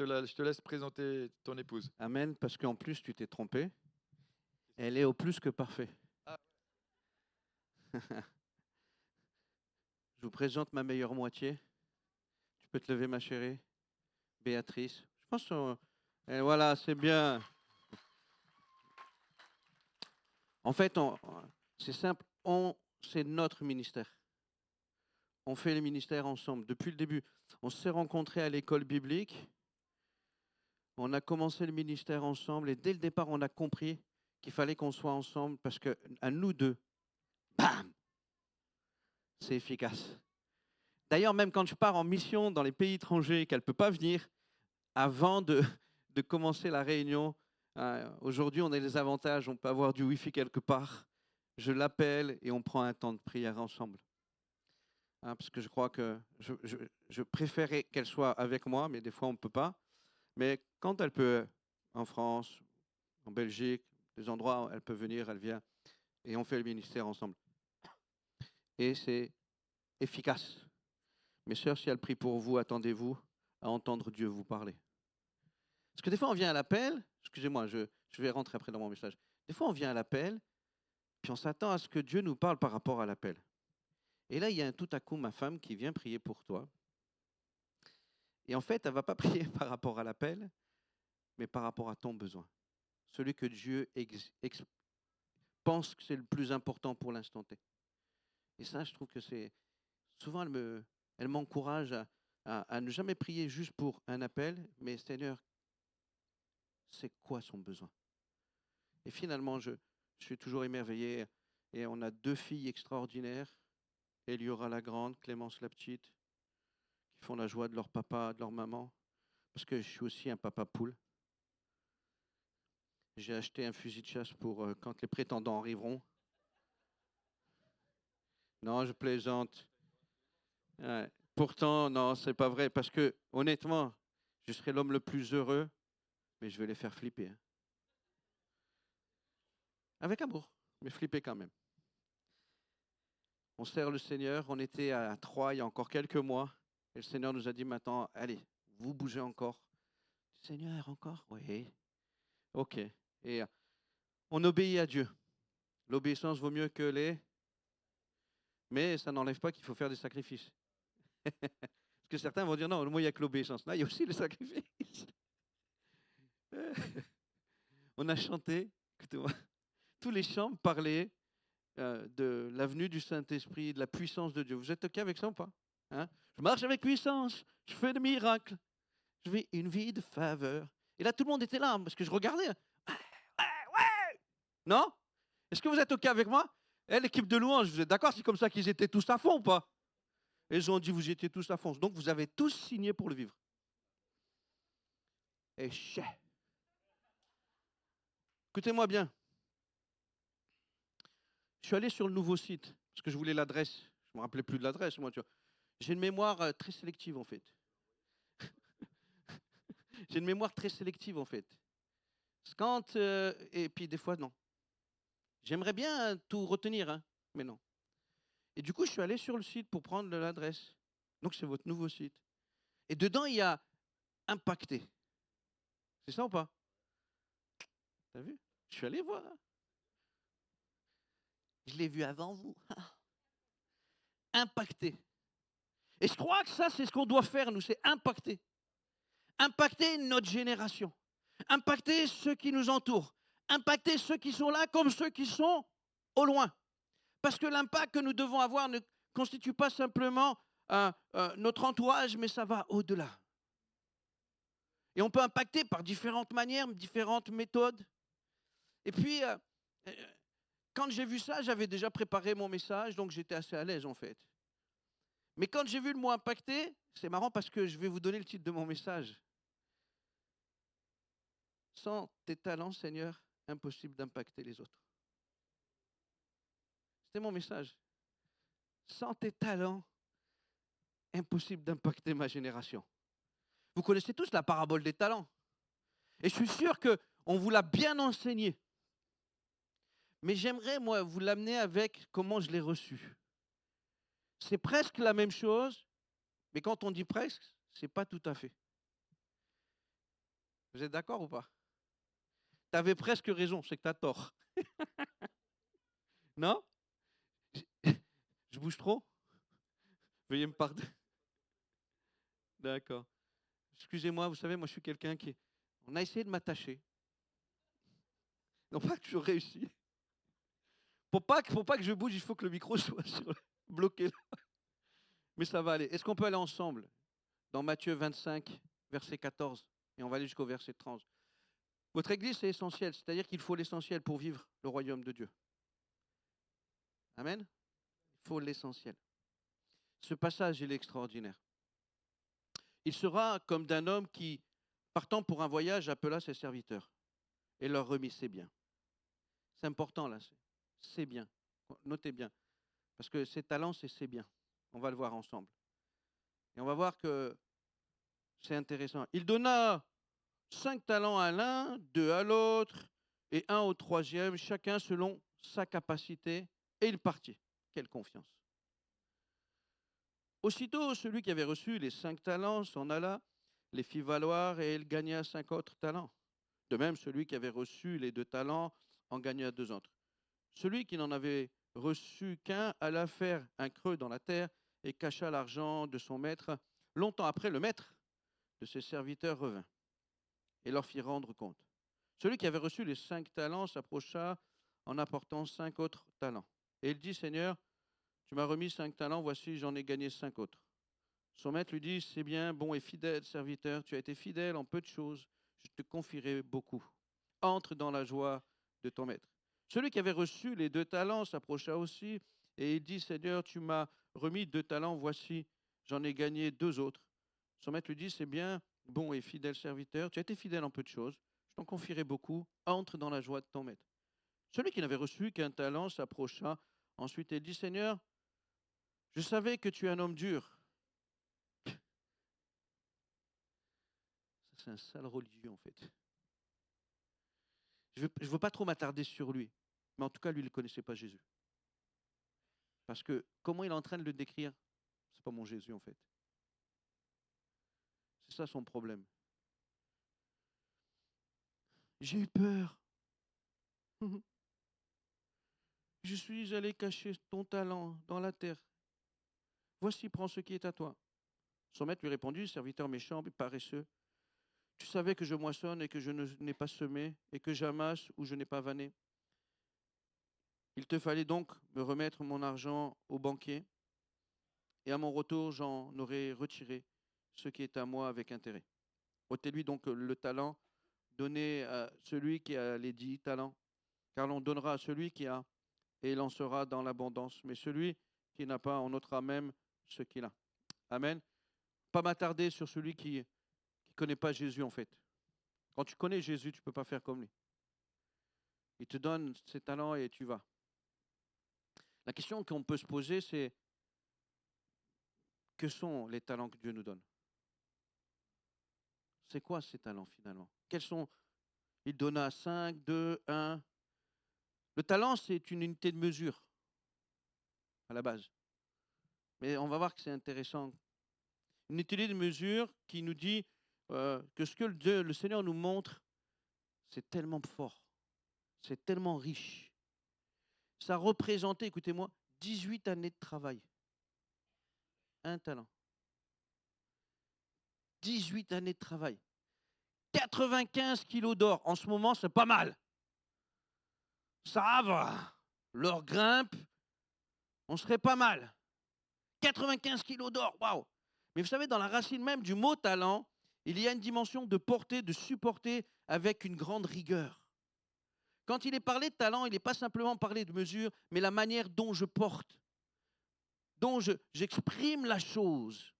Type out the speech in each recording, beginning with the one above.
je te laisse présenter ton épouse. Amen, parce qu'en plus, tu t'es trompé. Elle est au plus que parfait. Ah. Je vous présente ma meilleure moitié. Tu peux te lever, ma chérie. Béatrice. Je pense et voilà, c'est bien. En fait, c'est simple. C'est notre ministère. On fait le ministère ensemble. Depuis le début, on s'est rencontrés à l'école biblique. On a commencé le ministère ensemble. Et dès le départ, on a compris qu'il fallait qu'on soit ensemble parce que à nous deux, bam, c'est efficace. D'ailleurs, même quand je pars en mission dans les pays étrangers et qu'elle ne peut pas venir, avant de commencer la réunion, aujourd'hui, on a les avantages, on peut avoir du Wi-Fi quelque part. Je l'appelle et on prend un temps de prière ensemble. Parce que je crois que je préférais qu'elle soit avec moi, mais des fois, on ne peut pas. Mais quand elle peut, en France, en Belgique, des endroits où elle peut venir, elle vient. Et on fait le ministère ensemble. Et c'est efficace. Mes sœurs, si elle prie pour vous, attendez-vous à entendre Dieu vous parler. Parce que des fois, on vient à l'appel, excusez-moi, je vais rentrer après dans mon message. Des fois, on vient à l'appel, puis on s'attend à ce que Dieu nous parle par rapport à l'appel. Et là, il y a tout à coup ma femme qui vient prier pour toi. Et en fait, elle ne va pas prier par rapport à l'appel, mais par rapport à ton besoin. Celui que Dieu pense que c'est le plus important pour l'instant T. Et ça, je trouve que c'est... Souvent, elle m'encourage à ne jamais prier juste pour un appel, mais Seigneur, c'est quoi son besoin? Et finalement, je suis toujours émerveillé. Et on a 2 filles extraordinaires, Eliora la grande, Clémence la petite, qui font la joie de leur papa, de leur maman, parce que je suis aussi un papa poule. J'ai acheté un fusil de chasse pour quand les prétendants arriveront. Non, je plaisante. Ouais. Pourtant, non, c'est pas vrai, parce que honnêtement, je serai l'homme le plus heureux, mais je vais les faire flipper. Hein. Avec amour, mais flipper quand même. On sert le Seigneur, on était à Troyes il y a encore quelques mois, et le Seigneur nous a dit maintenant, allez, vous bougez encore. Seigneur, encore? Oui. Ok. Et on obéit à Dieu. L'obéissance vaut mieux que les... Mais ça n'enlève pas qu'il faut faire des sacrifices. Parce que certains vont dire, non, moi, il n'y a que l'obéissance. Là, il y a aussi les sacrifices. On a chanté, écoutez-moi, tous les chants parlaient de la venue du Saint-Esprit, de la puissance de Dieu. Vous êtes OK avec ça ou pas? Hein? Je marche avec puissance, je fais des miracles, je vis une vie de faveur. Et là, tout le monde était là, parce que je regardais. Ouais. Non? Est-ce que vous êtes OK avec moi? L'équipe de louange, vous êtes d'accord? C'est comme ça qu'ils étaient tous à fond ou pas? Et ils ont dit, vous étiez tous à fond. Donc, vous avez tous signé pour le vivre. Et chais. Écoutez-moi bien. Je suis allé sur le nouveau site, parce que je voulais l'adresse. Je ne me rappelais plus de l'adresse, moi, tu vois. J'ai une mémoire très sélective, en fait. J'ai une mémoire très sélective, en fait. Quand, et puis des fois, non. J'aimerais bien tout retenir, hein, mais non. Et du coup, je suis allé sur le site pour prendre l'adresse. Donc, c'est votre nouveau site. Et dedans, il y a impacté. C'est ça ou pas? T'as vu? Je suis allé voir. Je l'ai vu avant vous. Impacté. Et je crois que ça, c'est ce qu'on doit faire, nous, c'est impacter. Impacter notre génération. Impacter ceux qui nous entourent. Impacter ceux qui sont là comme ceux qui sont au loin. Parce que l'impact que nous devons avoir ne constitue pas simplement notre entourage, mais ça va au-delà. Et on peut impacter par différentes manières, différentes méthodes. Et puis, quand j'ai vu ça, j'avais déjà préparé mon message, donc j'étais assez à l'aise en fait. Mais quand j'ai vu le mot impacter, c'est marrant parce que je vais vous donner le titre de mon message. Sans tes talents, Seigneur, impossible d'impacter les autres. C'était mon message. Sans tes talents, impossible d'impacter ma génération. Vous connaissez tous la parabole des talents. Et je suis sûr qu'on vous l'a bien enseigné. Mais j'aimerais, moi, vous l'amener avec comment je l'ai reçu. C'est presque la même chose, mais quand on dit presque, ce n'est pas tout à fait. Vous êtes d'accord ou pas? Tu avais presque raison, c'est que tu as tort. Non? Je bouge trop? Veuillez me pardonner. D'accord. Excusez-moi, vous savez, moi je suis quelqu'un qui... On a essayé de m'attacher. Non pas que je réussi. Pour pas que je bouge, il faut que le micro soit bloqué là. Mais ça va aller. Est-ce qu'on peut aller ensemble dans Matthieu 25, verset 14, et on va aller jusqu'au verset 30. Votre église, c'est essentiel, c'est-à-dire qu'il faut l'essentiel pour vivre le royaume de Dieu. Amen. Il faut l'essentiel. Ce passage, il est extraordinaire. Il sera comme d'un homme qui, partant pour un voyage, appela ses serviteurs et leur remit ses biens. C'est important là, c'est bien. Notez bien, parce que ses talents, c'est ses biens. On va le voir ensemble. Et on va voir que c'est intéressant. Il donna 5 talents à l'un, 2 à l'autre, et 1 au troisième, chacun selon sa capacité, et il partit. Quelle confiance. Aussitôt, celui qui avait reçu les 5 talents s'en alla, les fit valoir, et il gagna 5 autres talents. De même, celui qui avait reçu les 2 talents en gagna 2 autres. Celui qui n'en avait reçu qu'un alla faire un creux dans la terre et cacha l'argent de son maître. Longtemps après, le maître de ses serviteurs revint et leur fit rendre compte. Celui qui avait reçu les 5 talents s'approcha en apportant 5 autres talents. Et il dit, Seigneur, tu m'as remis 5 talents, voici, j'en ai gagné 5 autres. Son maître lui dit, c'est bien, bon et fidèle serviteur, tu as été fidèle en peu de choses, je te confierai beaucoup. Entre dans la joie de ton maître. Celui qui avait reçu les 2 talents s'approcha aussi et il dit, Seigneur, tu m'as remis 2 talents, voici, j'en ai gagné 2 autres. Son maître lui dit, c'est bien, bon et fidèle serviteur, tu as été fidèle en peu de choses, je t'en confierai beaucoup, entre dans la joie de ton maître. Celui qui n'avait reçu qu'un talent s'approcha ensuite et dit, Seigneur, je savais que tu es un homme dur. Ça, c'est un sale religieux en fait. Je ne veux pas trop m'attarder sur lui, mais en tout cas, lui, il ne connaissait pas Jésus. Parce que comment il est en train de le décrire, ce n'est pas mon Jésus en fait. C'est ça son problème. J'ai eu peur. Je suis allé cacher ton talent dans la terre. Voici, prends ce qui est à toi. Son maître lui répondit, serviteur méchant et paresseux, tu savais que je moissonne et que je n'ai pas semé et que j'amasse où je n'ai pas vanné. Il te fallait donc me remettre mon argent au banquier et à mon retour, j'en aurais retiré ce qui est à moi avec intérêt. Ôtez-lui donc le talent, donnez à celui qui a les 10 talents, car l'on donnera à celui qui a et il en sera dans l'abondance. Mais celui qui n'a pas, on ôtera même ce qu'il a. Amen. Pas m'attarder sur celui qui ne connaît pas Jésus en fait. Quand tu connais Jésus, tu ne peux pas faire comme lui. Il te donne ses talents et tu vas. La question qu'on peut se poser, c'est que sont les talents que Dieu nous donne? C'est quoi ces talents finalement? Quels sont? Il donna 5, 2, 1. Le talent, c'est une unité de mesure à la base. Mais on va voir que c'est intéressant. Une unité de mesure qui nous dit que ce que le Seigneur nous montre, c'est tellement fort, c'est tellement riche. Ça représentait, écoutez-moi, 18 années de travail. Un talent. 18 années de travail. 95 kilos d'or. En ce moment, c'est pas mal. Ça va. L'or grimpe. On serait pas mal. 95 kilos d'or. Waouh. Mais vous savez, dans la racine même du mot talent, il y a une dimension de porter, de supporter avec une grande rigueur. Quand il est parlé de talent, il n'est pas simplement parlé de mesure, mais la manière dont je porte, dont j'exprime la chose.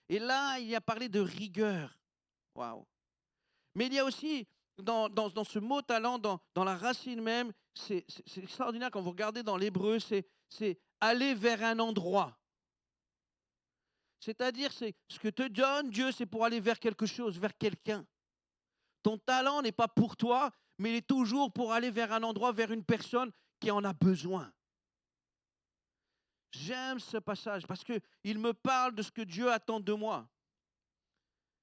Et là, il y a parlé de rigueur. Waouh. Mais il y a aussi, dans ce mot talent, dans la racine même, c'est extraordinaire quand vous regardez dans l'hébreu, c'est aller vers un endroit. C'est-à-dire, c'est ce que te donne Dieu, c'est pour aller vers quelque chose, vers quelqu'un. Ton talent n'est pas pour toi, mais il est toujours pour aller vers un endroit, vers une personne qui en a besoin. J'aime ce passage parce qu'il me parle de ce que Dieu attend de moi.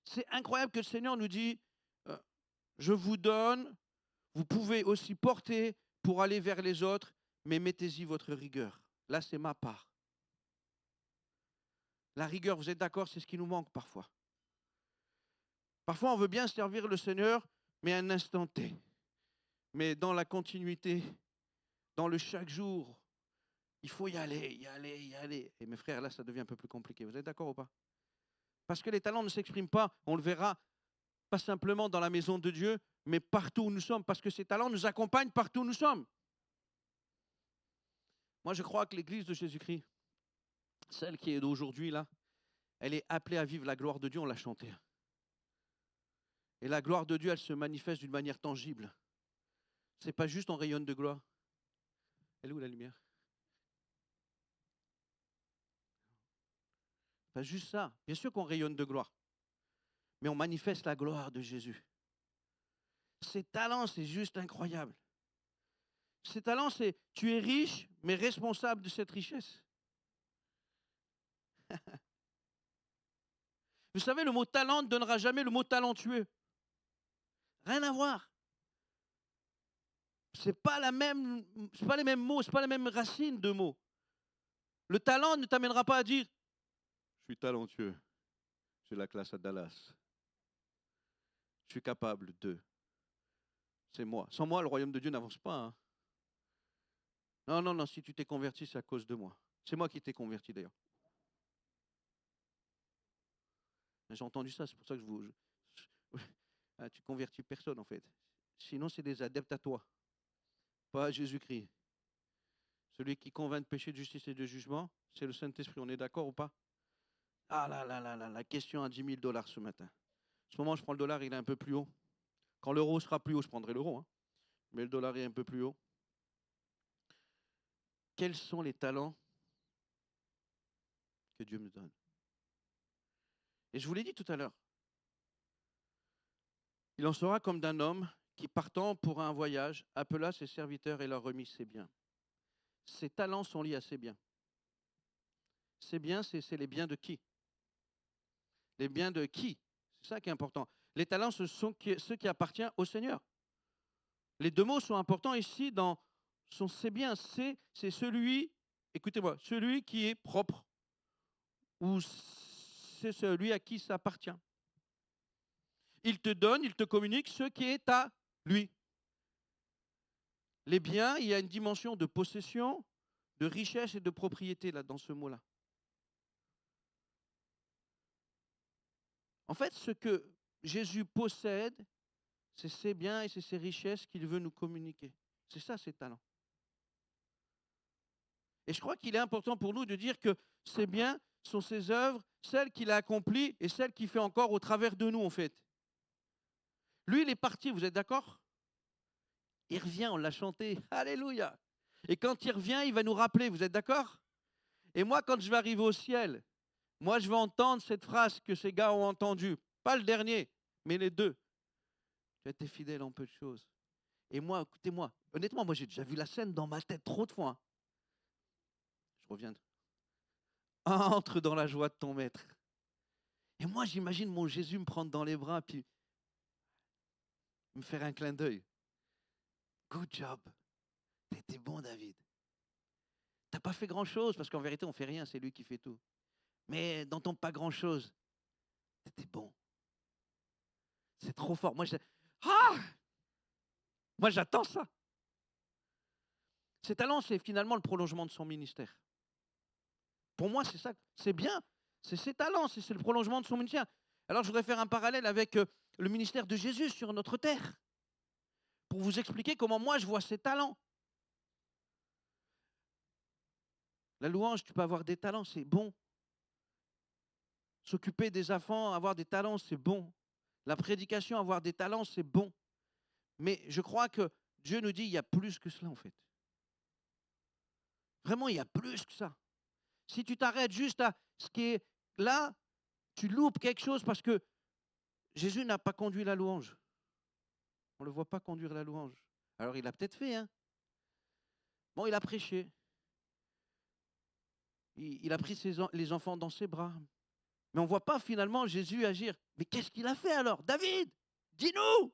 C'est incroyable que le Seigneur nous dit, je vous donne, vous pouvez aussi porter pour aller vers les autres, mais mettez-y votre rigueur. Là, c'est ma part. La rigueur, vous êtes d'accord, c'est ce qui nous manque parfois. Parfois, on veut bien servir le Seigneur, mais à un instant T. Mais dans la continuité, dans le chaque jour, il faut y aller, y aller, y aller. Et mes frères, là, ça devient un peu plus compliqué. Vous êtes d'accord ou pas? Parce que les talents ne s'expriment pas, on le verra, pas simplement dans la maison de Dieu, mais partout où nous sommes, parce que ces talents nous accompagnent partout où nous sommes. Moi, je crois que l'Église de Jésus-Christ, celle qui est d'aujourd'hui, là, elle est appelée à vivre la gloire de Dieu, on l'a chanté. Et la gloire de Dieu, elle se manifeste d'une manière tangible. Ce n'est pas juste on rayonne de gloire. Elle est où la lumière? Pas juste ça. Bien sûr qu'on rayonne de gloire. Mais on manifeste la gloire de Jésus. Ces talents, c'est juste incroyable. Ces talents, c'est tu es riche, mais responsable de cette richesse. Vous savez, le mot talent ne donnera jamais le mot talentueux. Rien à voir. C'est pas les mêmes mots, c'est pas la même racine de mots. Le talent ne t'amènera pas à dire je suis talentueux, j'ai la classe à Dallas, je suis capable de. C'est moi. Sans moi, le royaume de Dieu n'avance pas. Hein. Non, non, non, si tu t'es converti, c'est à cause de moi. C'est moi qui t'ai converti d'ailleurs. J'ai entendu ça, c'est pour ça que Ah, tu convertis personne en fait. Sinon, c'est des adeptes à toi, pas à Jésus-Christ. Celui qui convainc de péché, de justice et de jugement, c'est le Saint-Esprit. On est d'accord ou pas? Ah là là là là, la question à 10 000 $ ce matin. En ce moment, je prends le dollar, il est un peu plus haut. Quand l'euro sera plus haut, je prendrai l'euro. Hein. Mais le dollar est un peu plus haut. Quels sont les talents que Dieu me donne? Et je vous l'ai dit tout à l'heure. Il en sera comme d'un homme qui, partant pour un voyage, appela ses serviteurs et leur remit ses biens. Ses talents sont liés à ses biens. Ses biens, c'est les biens de qui? Les biens de qui? C'est ça qui est important. Les talents, ce sont ceux qui appartiennent au Seigneur. Les deux mots sont importants ici sont ses biens. C'est celui, écoutez-moi, celui qui est propre ou c'est celui à qui ça appartient. Il te donne, il te communique ce qui est à lui. Les biens, il y a une dimension de possession, de richesse et de propriété là dans ce mot-là. En fait, ce que Jésus possède, c'est ses biens et c'est ses richesses qu'il veut nous communiquer. C'est ça, ses talents. Et je crois qu'il est important pour nous de dire que ses biens sont ses œuvres, celles qu'il a accomplies et celles qu'il fait encore au travers de nous, en fait. Lui, il est parti, vous êtes d'accord? Il revient, on l'a chanté. Alléluia. Et quand il revient, il va nous rappeler, vous êtes d'accord? Et moi, quand je vais arriver au ciel, moi, je vais entendre cette phrase que ces gars ont entendue. Pas le dernier, mais les deux. Tu as été fidèle en peu de choses. Et moi, écoutez-moi, honnêtement, moi, j'ai déjà vu la scène dans ma tête trop de fois. Hein. Je reviens. Entre dans la joie de ton maître. Et moi, j'imagine mon Jésus me prendre dans les bras puis me faire un clin d'œil. Good job. T'étais bon, David. T'as pas fait grand-chose, parce qu'en vérité, on fait rien, c'est lui qui fait tout. Mais dans ton pas grand-chose, t'étais bon. C'est trop fort. Moi, j'attends ça. Ses talents, c'est finalement le prolongement de son ministère. Pour moi, c'est ça. C'est bien. C'est ses talents, c'est le prolongement de son ministère. Alors, je voudrais faire un parallèle avec le ministère de Jésus sur notre terre, pour vous expliquer comment moi, je vois ses talents. La louange, tu peux avoir des talents, c'est bon. S'occuper des enfants, avoir des talents, c'est bon. La prédication, avoir des talents, c'est bon. Mais je crois que Dieu nous dit, il y a plus que cela, en fait. Vraiment, il y a plus que ça. Si tu t'arrêtes juste à ce qui est là, tu loupes quelque chose parce que Jésus n'a pas conduit la louange. On ne le voit pas conduire la louange. Alors, il a peut-être fait, hein. Bon, il a prêché. Il a pris les enfants dans ses bras. Mais on ne voit pas finalement Jésus agir. Mais qu'est-ce qu'il a fait alors? David, dis-nous!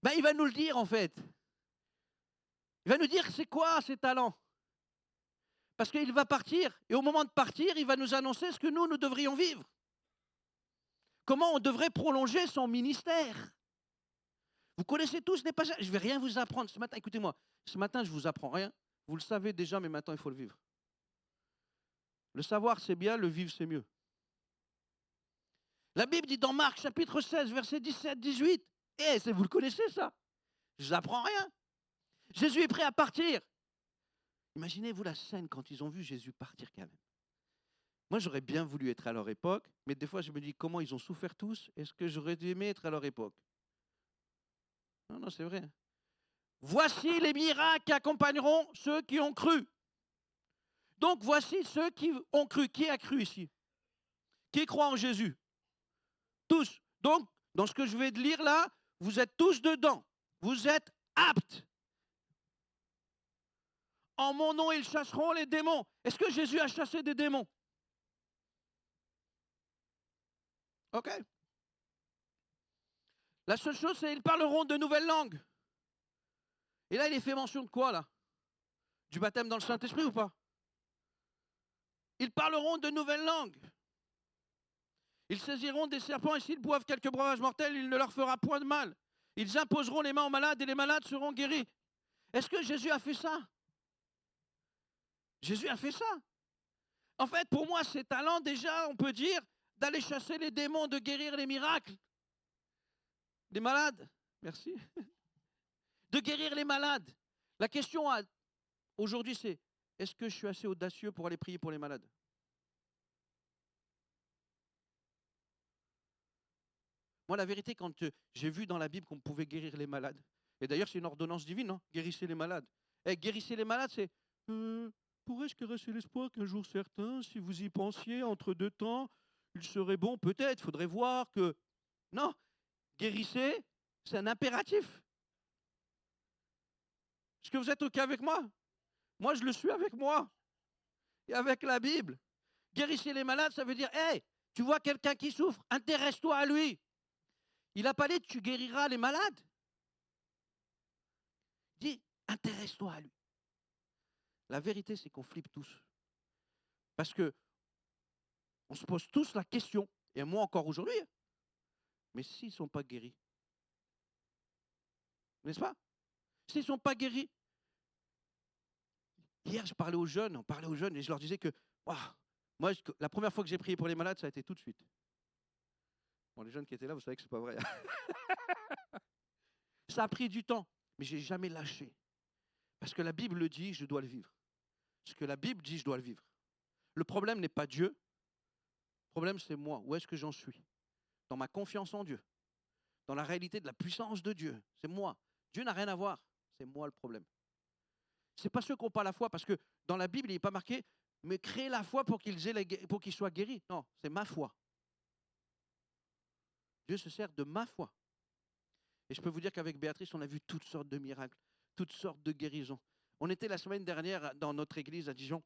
Ben, il va nous le dire en fait. Il va nous dire c'est quoi ces talents. Parce qu'il va partir, et au moment de partir, il va nous annoncer ce que nous devrions vivre. Comment on devrait prolonger son ministère. Vous connaissez tous les passages. Je ne vais rien vous apprendre. Ce matin, écoutez-moi, ce matin, je ne vous apprends rien. Vous le savez déjà, mais maintenant, il faut le vivre. Le savoir, c'est bien, le vivre, c'est mieux. La Bible dit dans Marc, chapitre 16, versets 17-18. Vous le connaissez, ça. Je ne vous apprends rien. Jésus est prêt à partir. Imaginez-vous la scène quand ils ont vu Jésus partir quand même. Moi, j'aurais bien voulu être à leur époque, mais des fois, je me dis comment ils ont souffert tous. Est-ce que j'aurais aimé être à leur époque? Non, c'est vrai. Voici les miracles qui accompagneront ceux qui ont cru. Donc, voici ceux qui ont cru. Qui a cru ici? Qui croit en Jésus? Tous. Donc, dans ce que je vais lire là, vous êtes tous dedans. Vous êtes aptes. En mon nom, ils chasseront les démons. Est-ce que Jésus a chassé des démons? Ok. La seule chose, c'est qu'ils parleront de nouvelles langues. Et là, il est fait mention de quoi, là? Du baptême dans le Saint-Esprit ou pas? Ils parleront de nouvelles langues. Ils saisiront des serpents et s'ils boivent quelques breuvages mortels, il ne leur fera point de mal. Ils imposeront les mains aux malades et les malades seront guéris. Est-ce que Jésus a fait ça? Jésus a fait ça. En fait, pour moi, ces talents, déjà, on peut dire, d'aller chasser les démons, de guérir les miracles. Les malades, merci. De guérir les malades. La question aujourd'hui, c'est, est-ce que je suis assez audacieux pour aller prier pour les malades? Moi, la vérité, quand j'ai vu dans la Bible qu'on pouvait guérir les malades, et d'ailleurs, c'est une ordonnance divine, non? Guérissez les malades. Guérissez les malades, c'est pourrais-je caresser l'espoir qu'un jour certain, si vous y pensiez, entre deux temps, il serait bon, peut-être, il faudrait voir que. Non, guérissez, c'est un impératif. Est-ce que vous êtes OK avec moi? Moi, je le suis avec moi et avec la Bible. Guérissez les malades, ça veut dire, tu vois quelqu'un qui souffre, intéresse-toi à lui. Il n'a pas dit, tu guériras les malades. Dis, intéresse-toi à lui. La vérité, c'est qu'on flippe tous. Parce que on se pose tous la question, et moi encore aujourd'hui, mais s'ils ne sont pas guéris, n'est-ce pas? S'ils ne sont pas guéris. Hier, on parlait aux jeunes, et je leur disais que, moi, la première fois que j'ai prié pour les malades, ça a été tout de suite. Bon, les jeunes qui étaient là, vous savez que c'est pas vrai. Ça a pris du temps, mais je n'ai jamais lâché. Parce que la Bible le dit, je dois le vivre. Ce que la Bible dit, je dois le vivre. Le problème n'est pas Dieu. Le problème, c'est moi. Où est-ce que j'en suis? Dans ma confiance en Dieu. Dans la réalité de la puissance de Dieu. C'est moi. Dieu n'a rien à voir. C'est moi le problème. Ce n'est pas ceux qui n'ont pas la foi, parce que dans la Bible, il n'est pas marqué, mais créer la foi pour qu'ils soient guéris. Non, c'est ma foi. Dieu se sert de ma foi. Et je peux vous dire qu'avec Béatrice, on a vu toutes sortes de miracles, toutes sortes de guérisons. On était la semaine dernière dans notre église à Dijon,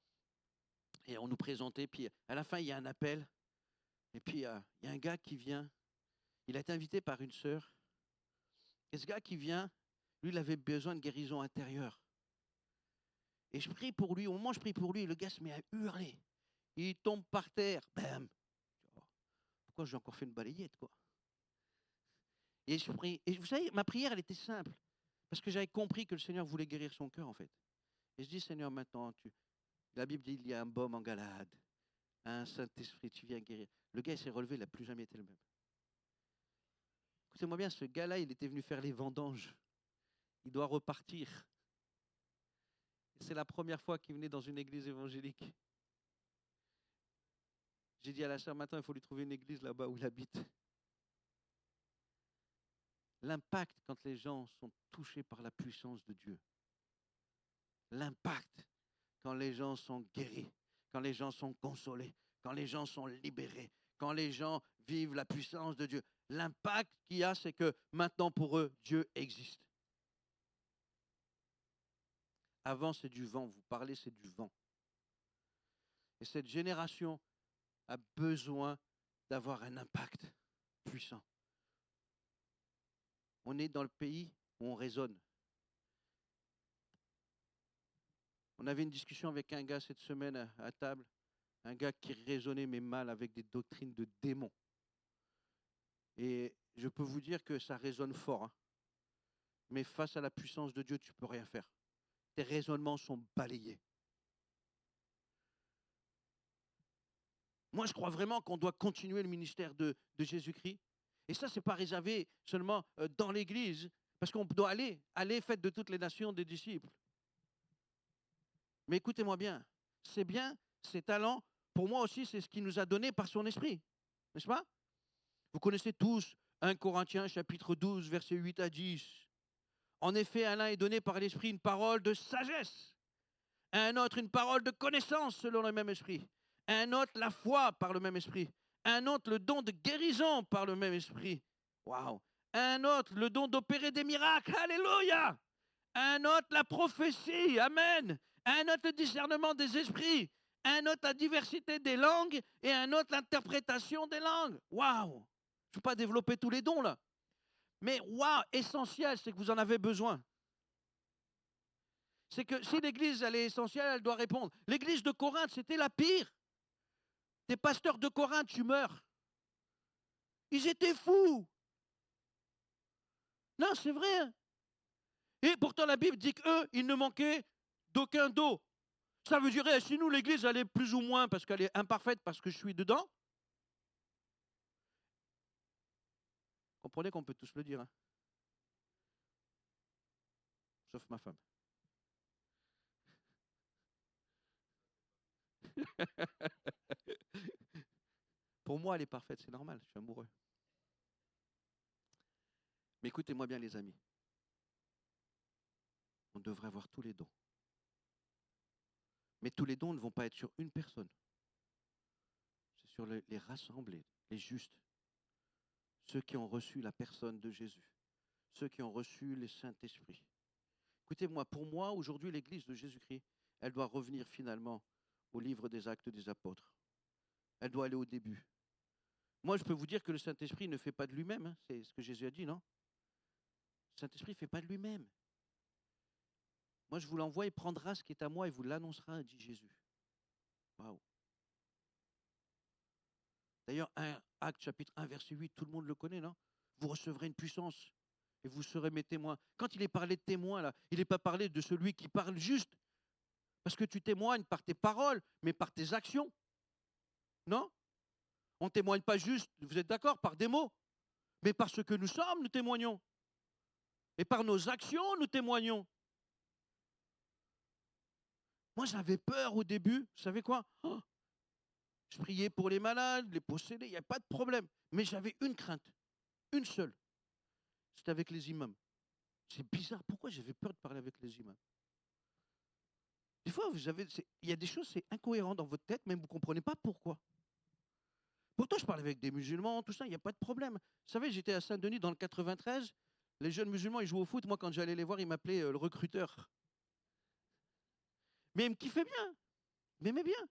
et on nous présentait, puis à la fin, il y a un appel, et puis il y a un gars qui vient, il a été invité par une sœur, et ce gars qui vient, lui, il avait besoin de guérison intérieure. Et je prie pour lui, au moment où je prie pour lui, le gars se met à hurler. Il tombe par terre, bam. Pourquoi j'ai encore fait une balayette, quoi? Et je prie. Et vous savez, ma prière, elle était simple. Parce que j'avais compris que le Seigneur voulait guérir son cœur, en fait. Et je dis, Seigneur, maintenant, la Bible dit, il y a un baume en Galade, un Saint-Esprit, tu viens guérir. Le gars, il s'est relevé, il n'a plus jamais été le même. Écoutez-moi bien, ce gars-là, il était venu faire les vendanges. Il doit repartir. C'est la première fois qu'il venait dans une église évangélique. J'ai dit à la sœur, maintenant, il faut lui trouver une église là-bas où il habite. L'impact quand les gens sont touchés par la puissance de Dieu. L'impact quand les gens sont guéris, quand les gens sont consolés, quand les gens sont libérés, quand les gens vivent la puissance de Dieu. L'impact qu'il y a, c'est que maintenant pour eux, Dieu existe. Avant, c'est du vent. Vous parlez, c'est du vent. Et cette génération a besoin d'avoir un impact puissant. On est dans le pays où on raisonne. On avait une discussion avec un gars cette semaine à table, un gars qui raisonnait mais mal avec des doctrines de démons. Et je peux vous dire que ça résonne fort, hein. Mais face à la puissance de Dieu, tu ne peux rien faire. Tes raisonnements sont balayés. Moi, je crois vraiment qu'on doit continuer le ministère de Jésus-Christ. Et ça, ce n'est pas réservé seulement dans l'Église, parce qu'on doit aller, faites de toutes les nations des disciples. Mais écoutez-moi bien, c'est bien, ces talents, pour moi aussi, c'est ce qu'il nous a donné par son esprit, n'est-ce pas? Vous connaissez tous 1 Corinthiens chapitre 12, versets 8 à 10. En effet, à l'un est donné par l'esprit une parole de sagesse, à un autre une parole de connaissance selon le même esprit, à un autre la foi par le même esprit, à un autre le don de guérison par le même esprit. Waouh! À un autre le don d'opérer des miracles. Alléluia! À un autre la prophétie. Amen. À un autre le discernement des esprits. À un autre la diversité des langues et à un autre l'interprétation des langues. Waouh! Je ne vais pas développer tous les dons là. Mais waouh, essentiel, c'est que vous en avez besoin. C'est que si l'église, elle est essentielle, elle doit répondre. L'église de Corinthe, c'était la pire. Des pasteurs de Corinthe, tu meurs. Ils étaient fous. Non, c'est vrai. Hein. Et pourtant, la Bible dit qu'eux, ils ne manquaient d'aucun dos. Ça veut dire, si nous, l'église, elle est plus ou moins, parce qu'elle est imparfaite, parce que je suis dedans. Comprenez qu'on peut tous le dire. Hein. Sauf ma femme. Pour moi, elle est parfaite, c'est normal, je suis amoureux. Mais écoutez-moi bien, les amis. On devrait avoir tous les dons. Mais tous les dons ne vont pas être sur une personne. C'est sur les rassemblés, les justes. Ceux qui ont reçu la personne de Jésus. Ceux qui ont reçu le Saint-Esprit. Écoutez-moi, pour moi, aujourd'hui, l'Église de Jésus-Christ, elle doit revenir finalement au livre des Actes des Apôtres. Elle doit aller au début. Moi, je peux vous dire que le Saint-Esprit ne fait pas de lui-même. Hein. C'est ce que Jésus a dit, non? Le Saint-Esprit ne fait pas de lui-même. Moi, je vous l'envoie, il prendra ce qui est à moi et vous l'annoncera, dit Jésus. Waouh. D'ailleurs, Actes chapitre 1, verset 8, tout le monde le connaît, non? Vous recevrez une puissance et vous serez mes témoins. Quand il est parlé de témoins, là, il n'est pas parlé de celui qui parle juste. Parce que tu témoignes par tes paroles, mais par tes actions. Non? On ne témoigne pas juste, vous êtes d'accord, par des mots. Mais par ce que nous sommes, nous témoignons. Et par nos actions, nous témoignons. Moi, j'avais peur au début. Vous savez quoi? Je priais pour les malades, les possédés, il n'y a pas de problème. Mais j'avais une crainte, une seule. C'était avec les imams. C'est bizarre. Pourquoi j'avais peur de parler avec les imams? Des fois, il y a des choses, c'est incohérent dans votre tête, même vous ne comprenez pas pourquoi. Pourtant, je parle avec des musulmans, tout ça, il n'y a pas de problème. Vous savez, j'étais à Saint-Denis dans le 93. Les jeunes musulmans, ils jouaient au foot. Moi, quand j'allais les voir, ils m'appelaient le recruteur. Mais ils me kiffaient bien. Ils m'aimaient bien.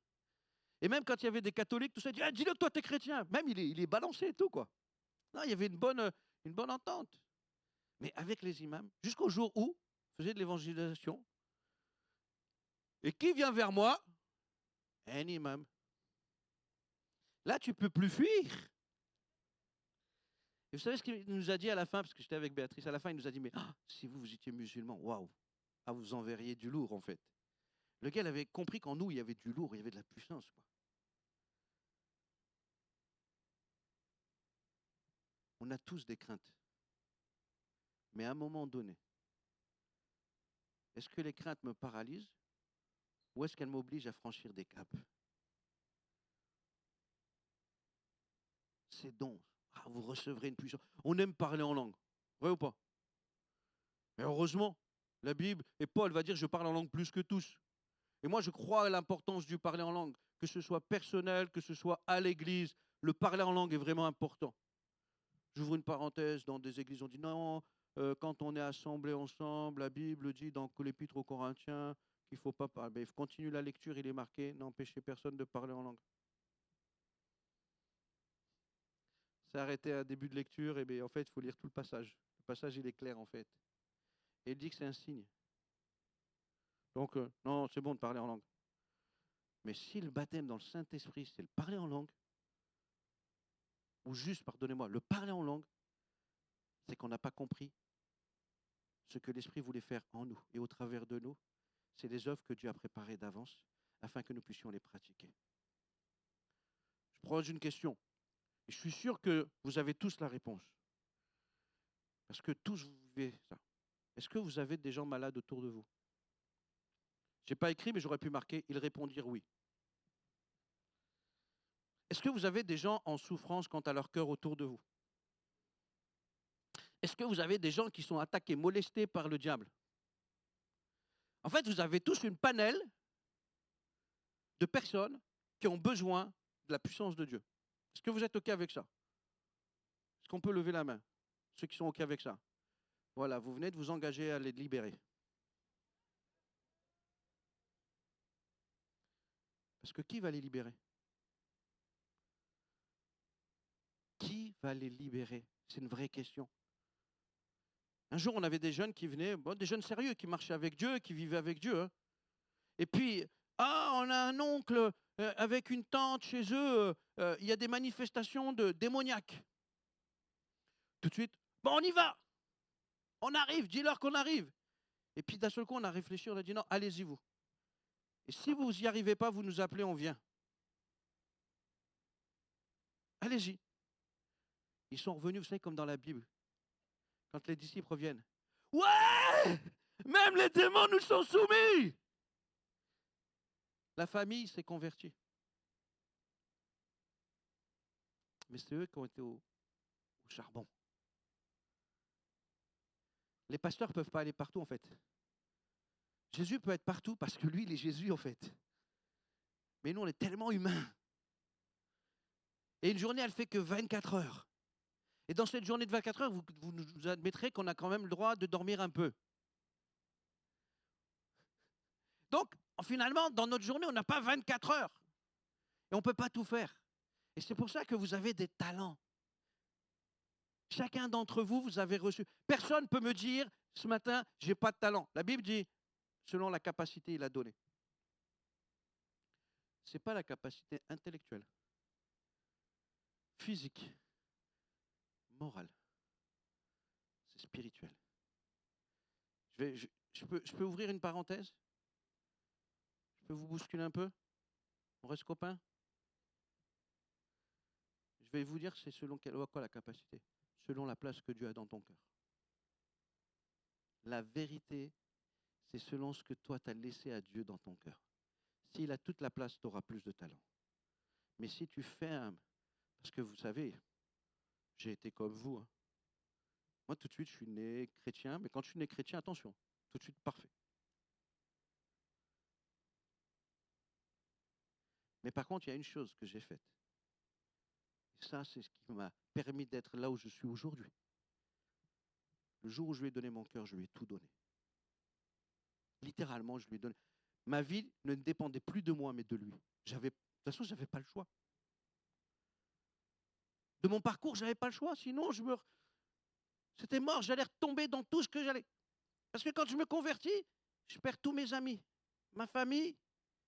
Et même quand il y avait des catholiques, tout ça, ils disaient, dis-le que toi, t'es chrétien. Même, il est balancé et tout, quoi. Non, il y avait une bonne entente. Mais avec les imams, jusqu'au jour où je faisais de l'évangélisation. Et qui vient vers moi? Un imam. Là, tu ne peux plus fuir. Et vous savez ce qu'il nous a dit à la fin, parce que j'étais avec Béatrice, à la fin, il nous a dit, mais si vous étiez musulman, waouh, vous enverriez du lourd, en fait. Le gars, il avait compris qu'en nous, il y avait du lourd, il y avait de la puissance, quoi. On a tous des craintes. Mais à un moment donné, est-ce que les craintes me paralysent ou est-ce qu'elles m'obligent à franchir des caps? C'est donc, vous recevrez une puissance. On aime parler en langue, vrai ou pas? Mais heureusement, la Bible, et Paul va dire, je parle en langue plus que tous. Et moi, je crois à l'importance du parler en langue, que ce soit personnel, que ce soit à l'église. Le parler en langue est vraiment important. J'ouvre une parenthèse, dans des églises, on dit non, quand on est assemblés ensemble, la Bible dit dans l'Épître aux Corinthiens qu'il ne faut pas parler. Mais il continue la lecture, il est marqué, n'empêchez personne de parler en langue. C'est arrêté à début de lecture, et bien en fait, il faut lire tout le passage. Le passage, il est clair en fait. Et il dit que c'est un signe. Donc, non, c'est bon de parler en langue. Mais si le baptême dans le Saint-Esprit, c'est le parler en langue, ou juste, pardonnez-moi, le parler en langue, c'est qu'on n'a pas compris ce que l'Esprit voulait faire en nous et au travers de nous. C'est des œuvres que Dieu a préparées d'avance afin que nous puissions les pratiquer. Je pose une question. Et je suis sûr que vous avez tous la réponse. Parce que tous vous vivez ça. Est-ce que vous avez des gens malades autour de vous? Je n'ai pas écrit, mais j'aurais pu marquer, ils répondirent oui. Est-ce que vous avez des gens en souffrance quant à leur cœur autour de vous? Est-ce que vous avez des gens qui sont attaqués, molestés par le diable? En fait, vous avez tous une panelle de personnes qui ont besoin de la puissance de Dieu. Est-ce que vous êtes OK avec ça? Est-ce qu'on peut lever la main? Ceux qui sont OK avec ça. Voilà, vous venez de vous engager à les libérer. Parce que qui va les libérer? Qui va les libérer? C'est une vraie question. Un jour, on avait des jeunes qui venaient, des jeunes sérieux, qui marchaient avec Dieu, qui vivaient avec Dieu. Hein. Et puis, on a un oncle avec une tante chez eux, il y a des manifestations de démoniaques. Tout de suite, on y va. On arrive, dis-leur qu'on arrive. Et puis d'un seul coup, on a réfléchi, on a dit non, allez-y vous. Et si vous n'y arrivez pas, vous nous appelez, on vient. Allez-y. Ils sont revenus, vous savez, comme dans la Bible. Quand les disciples reviennent. Ouais! Même les démons nous sont soumis! La famille s'est convertie. Mais c'est eux qui ont été au charbon. Les pasteurs ne peuvent pas aller partout, en fait. Jésus peut être partout parce que lui, il est Jésus, en fait. Mais nous, on est tellement humains. Et une journée, elle fait que 24 heures. Et dans cette journée de 24 heures, vous nous admettrez qu'on a quand même le droit de dormir un peu. Donc, finalement, dans notre journée, on n'a pas 24 heures. Et on ne peut pas tout faire. Et c'est pour ça que vous avez des talents. Chacun d'entre vous, vous avez reçu. Personne ne peut me dire, ce matin, je n'ai pas de talent. La Bible dit, selon la capacité, il a donné. Ce n'est pas la capacité intellectuelle, physique, morale. C'est spirituel. Je peux ouvrir une parenthèse? Je peux vous bousculer un peu? On reste copains? Je vais vous dire, c'est selon quoi la capacité? Selon la place que Dieu a dans ton cœur. La vérité, c'est selon ce que toi tu as laissé à Dieu dans ton cœur. S'il a toute la place, tu auras plus de talent. Mais si tu fermes, parce que vous savez, j'ai été comme vous. Hein. Moi, tout de suite, je suis né chrétien, mais quand je suis né chrétien, attention, tout de suite parfait. Mais par contre, il y a une chose que j'ai faite. Et ça, c'est ce qui m'a permis d'être là où je suis aujourd'hui. Le jour où je lui ai donné mon cœur, je lui ai tout donné. Littéralement, je lui ai donné. Ma vie ne dépendait plus de moi, mais de lui. De toute façon, je n'avais pas le choix. De mon parcours, je n'avais pas le choix. Sinon, c'était mort. J'allais retomber dans tout ce que j'allais. Parce que quand je me convertis, je perds tous mes amis, ma famille,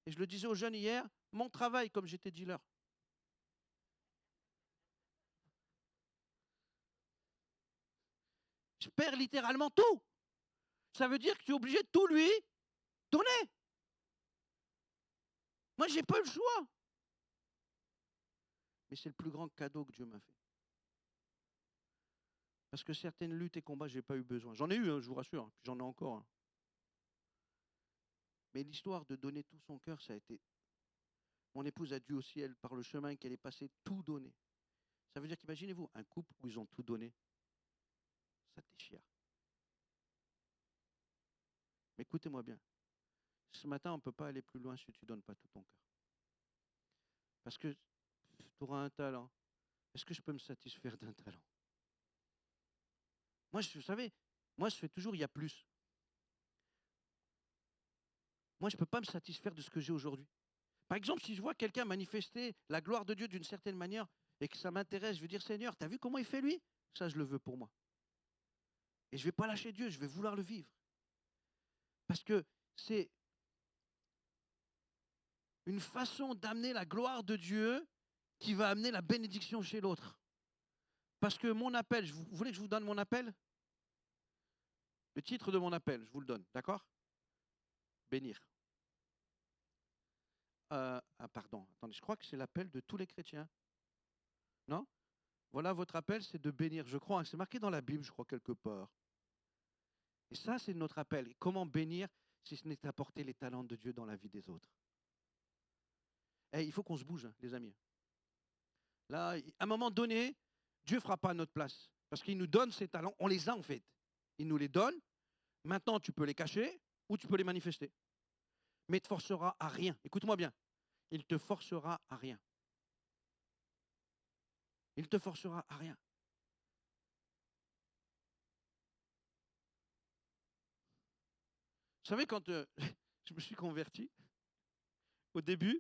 et je le disais aux jeunes hier, mon travail comme j'étais dealer. Je perds littéralement tout. Ça veut dire que tu es obligé de tout lui donner. Moi, je n'ai pas eu le choix. Mais c'est le plus grand cadeau que Dieu m'a fait. Parce que certaines luttes et combats, je n'ai pas eu besoin. J'en ai eu, je vous rassure, j'en ai encore. Mais l'histoire de donner tout son cœur, ça a été... Mon épouse a dû aussi, elle, par le chemin qu'elle est passée, tout donner. Ça veut dire qu'imaginez-vous, un couple où ils ont tout donné, ça déchire. Mais écoutez-moi bien, ce matin, on ne peut pas aller plus loin si tu ne donnes pas tout ton cœur. Parce que tu auras un talent. Est-ce que je peux me satisfaire d'un talent? Moi, vous savez, moi, je fais toujours, il y a plus. Moi, je ne peux pas me satisfaire de ce que j'ai aujourd'hui. Par exemple, si je vois quelqu'un manifester la gloire de Dieu d'une certaine manière et que ça m'intéresse, je veux dire, Seigneur, tu as vu comment il fait lui? Ça, je le veux pour moi. Et je ne vais pas lâcher Dieu, je vais vouloir le vivre. Parce que c'est une façon d'amener la gloire de Dieu qui va amener la bénédiction chez l'autre. Parce que mon appel, vous voulez que je vous donne mon appel? Le titre de mon appel, je vous le donne, d'accord? Bénir. Pardon, attendez, je crois que c'est l'appel de tous les chrétiens. Non? Voilà, votre appel, c'est de bénir. Je crois, c'est marqué dans la Bible, je crois, quelque part. Et ça, c'est notre appel. Et comment bénir si ce n'est d'apporter les talents de Dieu dans la vie des autres? Et il faut qu'on se bouge, hein, les amis. Là, à un moment donné, Dieu ne fera pas à notre place. Parce qu'il nous donne ces talents. On les a, en fait. Il nous les donne. Maintenant, tu peux les cacher ou tu peux les manifester. Mais il ne te forcera à rien. Écoute-moi bien. Il te forcera à rien. Il te forcera à rien. Vous savez, quand je me suis converti, au début,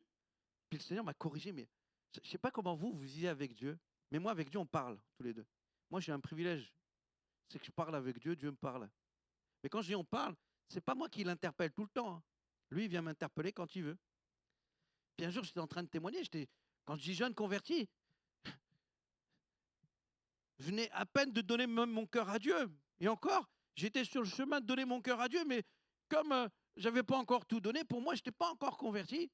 puis le Seigneur m'a corrigé, mais je ne sais pas comment vous vivez avec Dieu, mais moi, avec Dieu, on parle tous les deux. Moi, j'ai un privilège, c'est que je parle avec Dieu, Dieu me parle. Mais quand je dis on parle, ce n'est pas moi qui l'interpelle tout le temps, hein. Lui, il vient m'interpeller quand il veut. Puis un jour, j'étais en train de témoigner, quand je dis jeune converti, je venais à peine de donner même mon cœur à Dieu. Et encore, j'étais sur le chemin de donner mon cœur à Dieu, mais comme je n'avais pas encore tout donné, pour moi, je n'étais pas encore converti.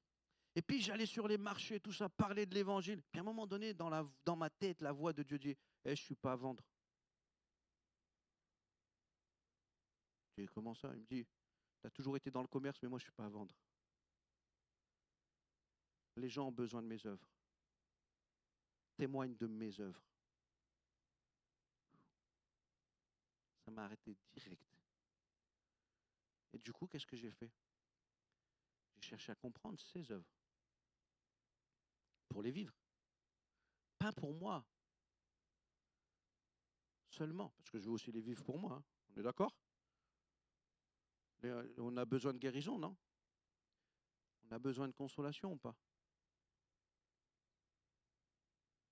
Et puis j'allais sur les marchés, tout ça, parler de l'évangile. Puis à un moment donné, dans ma tête, la voix de Dieu dit, je ne suis pas à vendre. Je dis, comment ça? Il me dit, tu as toujours été dans le commerce, mais moi, je ne suis pas à vendre. Les gens ont besoin de mes œuvres. Témoigne de mes œuvres. Ça m'a arrêté direct. Et du coup, qu'est-ce que j'ai fait? J'ai cherché à comprendre ses œuvres. Pour les vivre. Pas pour moi. Seulement. Parce que je veux aussi les vivre pour moi. Hein. On est d'accord? On a besoin de guérison, non? On a besoin de consolation ou pas?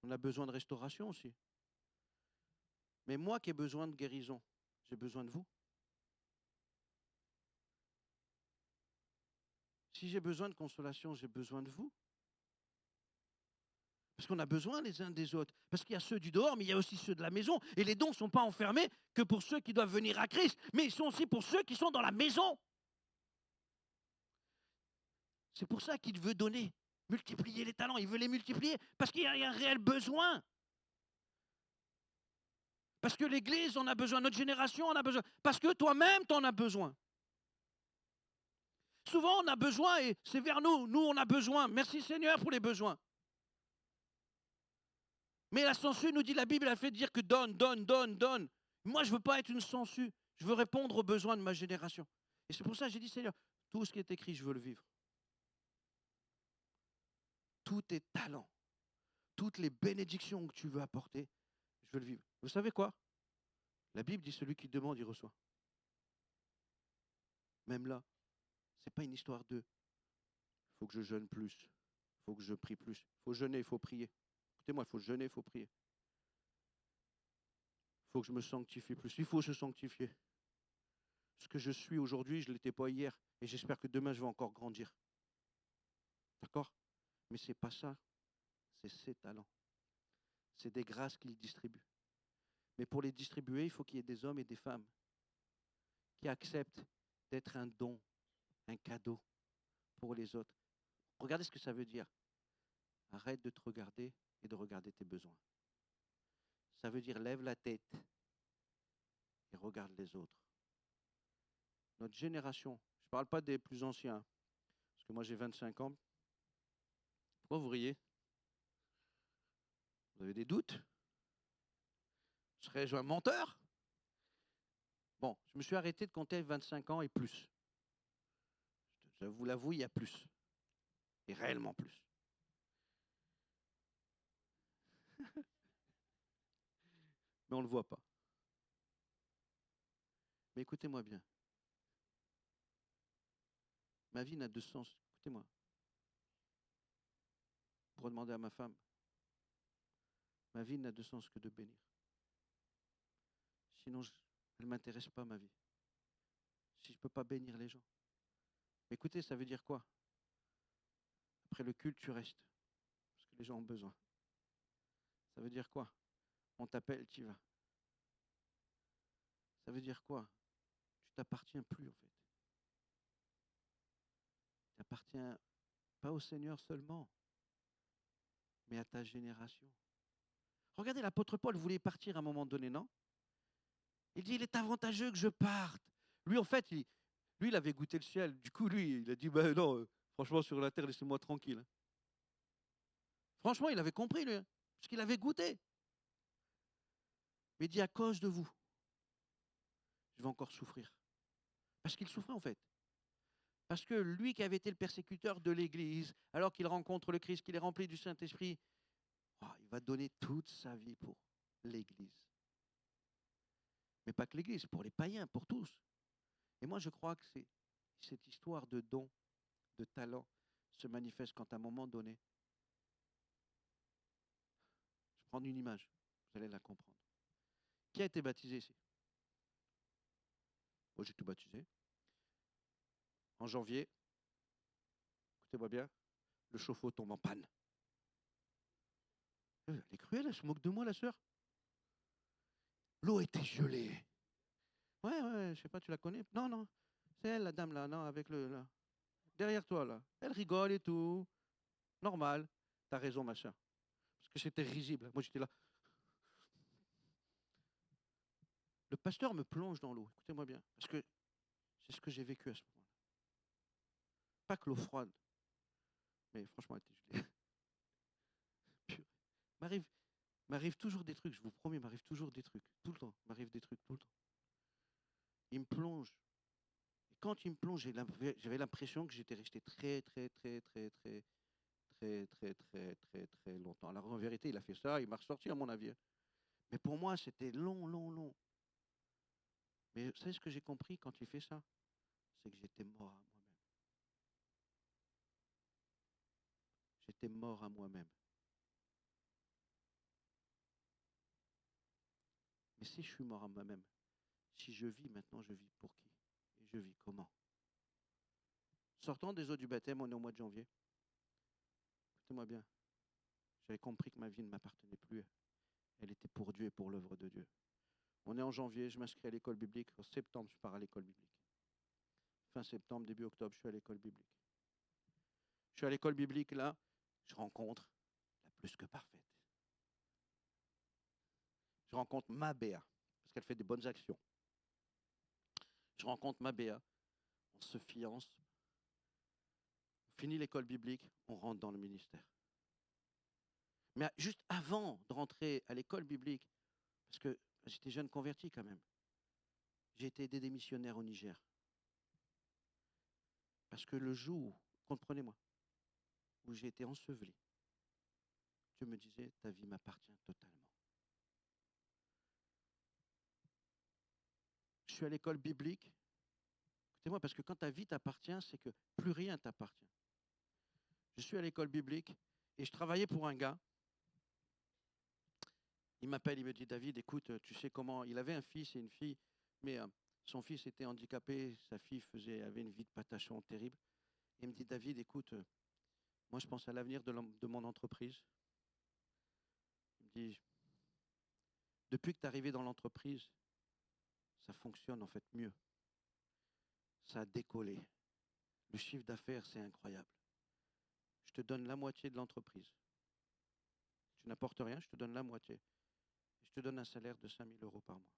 On a besoin de restauration aussi. Mais moi qui ai besoin de guérison, j'ai besoin de vous. Si j'ai besoin de consolation, j'ai besoin de vous. Parce qu'on a besoin les uns des autres. Parce qu'il y a ceux du dehors, mais il y a aussi ceux de la maison. Et les dons ne sont pas enfermés que pour ceux qui doivent venir à Christ, mais ils sont aussi pour ceux qui sont dans la maison. C'est pour ça qu'il veut donner, multiplier les talents. Il veut les multiplier parce qu'il y a un réel besoin. Parce que l'Église en a besoin, notre génération en a besoin. Parce que toi-même, tu en as besoin. Souvent, on a besoin et c'est vers nous. Nous, on a besoin. Merci Seigneur pour les besoins. Mais la sangsue nous dit, la Bible a fait dire que donne, donne, donne, donne. Moi, je ne veux pas être une sangsue. Je veux répondre aux besoins de ma génération. Et c'est pour ça que j'ai dit, Seigneur, tout ce qui est écrit, je veux le vivre. Tous tes talents, toutes les bénédictions que tu veux apporter, je veux le vivre. Vous savez quoi? La Bible dit, celui qui demande, il reçoit. Même là, ce n'est pas une histoire de il faut que je jeûne plus, il faut que je prie plus. Il faut jeûner, il faut prier. Écoutez-moi, il faut jeûner, il faut prier. Il faut que je me sanctifie plus. Il faut se sanctifier. Ce que je suis aujourd'hui, je ne l'étais pas hier. Et j'espère que demain, je vais encore grandir. D'accord? Mais ce n'est pas ça. C'est ses talents. C'est des grâces qu'il distribue. Mais pour les distribuer, il faut qu'il y ait des hommes et des femmes qui acceptent d'être un don, un cadeau pour les autres. Regardez ce que ça veut dire. Arrête de te regarder et de regarder tes besoins. Ça veut dire lève la tête et regarde les autres. Notre génération, je ne parle pas des plus anciens, parce que moi j'ai 25 ans. Pourquoi vous riez? Vous avez des doutes? Serais-je un menteur? Bon, je me suis arrêté de compter 25 ans et plus. Je vous l'avoue, il y a plus. Et réellement plus. Mais on ne le voit pas. Mais écoutez-moi bien. Ma vie n'a de sens. Écoutez-moi. Pour demander à ma femme. Ma vie n'a de sens que de bénir. Sinon, elle ne m'intéresse pas, ma vie. si je ne peux pas bénir les gens. Mais écoutez, ça veut dire quoi? Après le culte, tu restes, parce que les gens ont besoin. Ça veut dire quoi? On t'appelle, tu y vas. Ça veut dire quoi? Tu t'appartiens plus, en fait. Tu n'appartiens pas au Seigneur seulement, mais à ta génération. Regardez, l'apôtre Paul voulait partir à un moment donné, non? Il dit, il est avantageux que je parte. Lui, en fait, lui, il avait goûté le ciel. Du coup, lui, il a dit, ben non, franchement, sur la terre, laissez-moi tranquille. Hein. Franchement, il avait compris, lui, hein, parce qu'il avait goûté. Mais il dit, à cause de vous, je vais encore souffrir. Parce qu'il souffrait, en fait. Parce que lui qui avait été le persécuteur de l'Église, alors qu'il rencontre le Christ, qu'il est rempli du Saint-Esprit, oh, il va donner toute sa vie pour l'Église. Mais pas que l'Église, pour les païens, pour tous. Et moi, je crois que cette histoire de don, de talent, se manifeste quand à un moment donné, je prends une image, vous allez la comprendre. Qui a été baptisé ici? Moi, j'ai été baptisé. En janvier, écoutez-moi bien, le chauffe-eau tombe en panne. Elle est cruelle, elle se moque de moi, la sœur. L'eau était gelée. Ouais, je sais pas, tu la connais? Non, non. C'est elle, la dame là, non, avec le. Là. Derrière toi, là. Elle rigole et tout. Normal. T'as raison, ma soeur. Parce que c'était risible. Moi, j'étais là. Le pasteur me plonge dans l'eau. Écoutez-moi bien. Parce que c'est ce que j'ai vécu à ce moment-là. Pas que l'eau froide. Mais franchement, elle était gelée. M'arrive toujours des trucs, je vous promets, m'arrive toujours des trucs. Tout le temps. M'arrive des trucs tout le temps. Il me plonge. Et quand il me plonge, j'avais l'impression que j'étais resté très longtemps. Alors en vérité, il a fait ça, il m'a ressorti à mon avis. Mais pour moi, c'était long. Mais vous savez ce que j'ai compris quand il fait ça? C'est que j'étais mort à moi-même. J'étais mort à moi-même. Mais si je suis mort à moi-même, si je vis maintenant, je vis pour qui? Et je vis comment? Sortant des eaux du baptême, on est au mois de janvier. Écoutez-moi bien. J'avais compris que ma vie ne m'appartenait plus. Elle était pour Dieu et pour l'œuvre de Dieu. On est en janvier, je m'inscris à l'école biblique. En septembre, je pars à l'école biblique. Fin septembre, début octobre, je suis à l'école biblique. Je suis à l'école biblique, là, je rencontre la plus que parfaite. Je rencontre ma Béa, parce qu'elle fait des bonnes actions. Je rencontre ma Béa, on se fiance, on finit l'école biblique, on rentre dans le ministère. Mais juste avant de rentrer à l'école biblique, parce que j'étais jeune converti quand même, j'ai été aider des missionnaires au Niger. Parce que le jour, comprenez-moi, où j'ai été enseveli, Dieu me disait, ta vie m'appartient totalement. Je suis à l'école biblique. Écoutez-moi, parce que quand ta vie t'appartient, c'est que plus rien t'appartient. Je suis à l'école biblique et je travaillais pour un gars. Il m'appelle, il me dit, David, écoute, tu sais comment... Il avait un fils et une fille, mais son fils était handicapé, sa fille avait une vie de patachon terrible. Il me dit, David, écoute, moi je pense à l'avenir de mon entreprise. Il me dit, depuis que tu es arrivé dans l'entreprise, ça fonctionne en fait mieux. Ça a décollé. Le chiffre d'affaires, c'est incroyable. Je te donne la moitié de l'entreprise. Tu n'apportes rien, je te donne la moitié. Je te donne un salaire de 5 000 € par mois.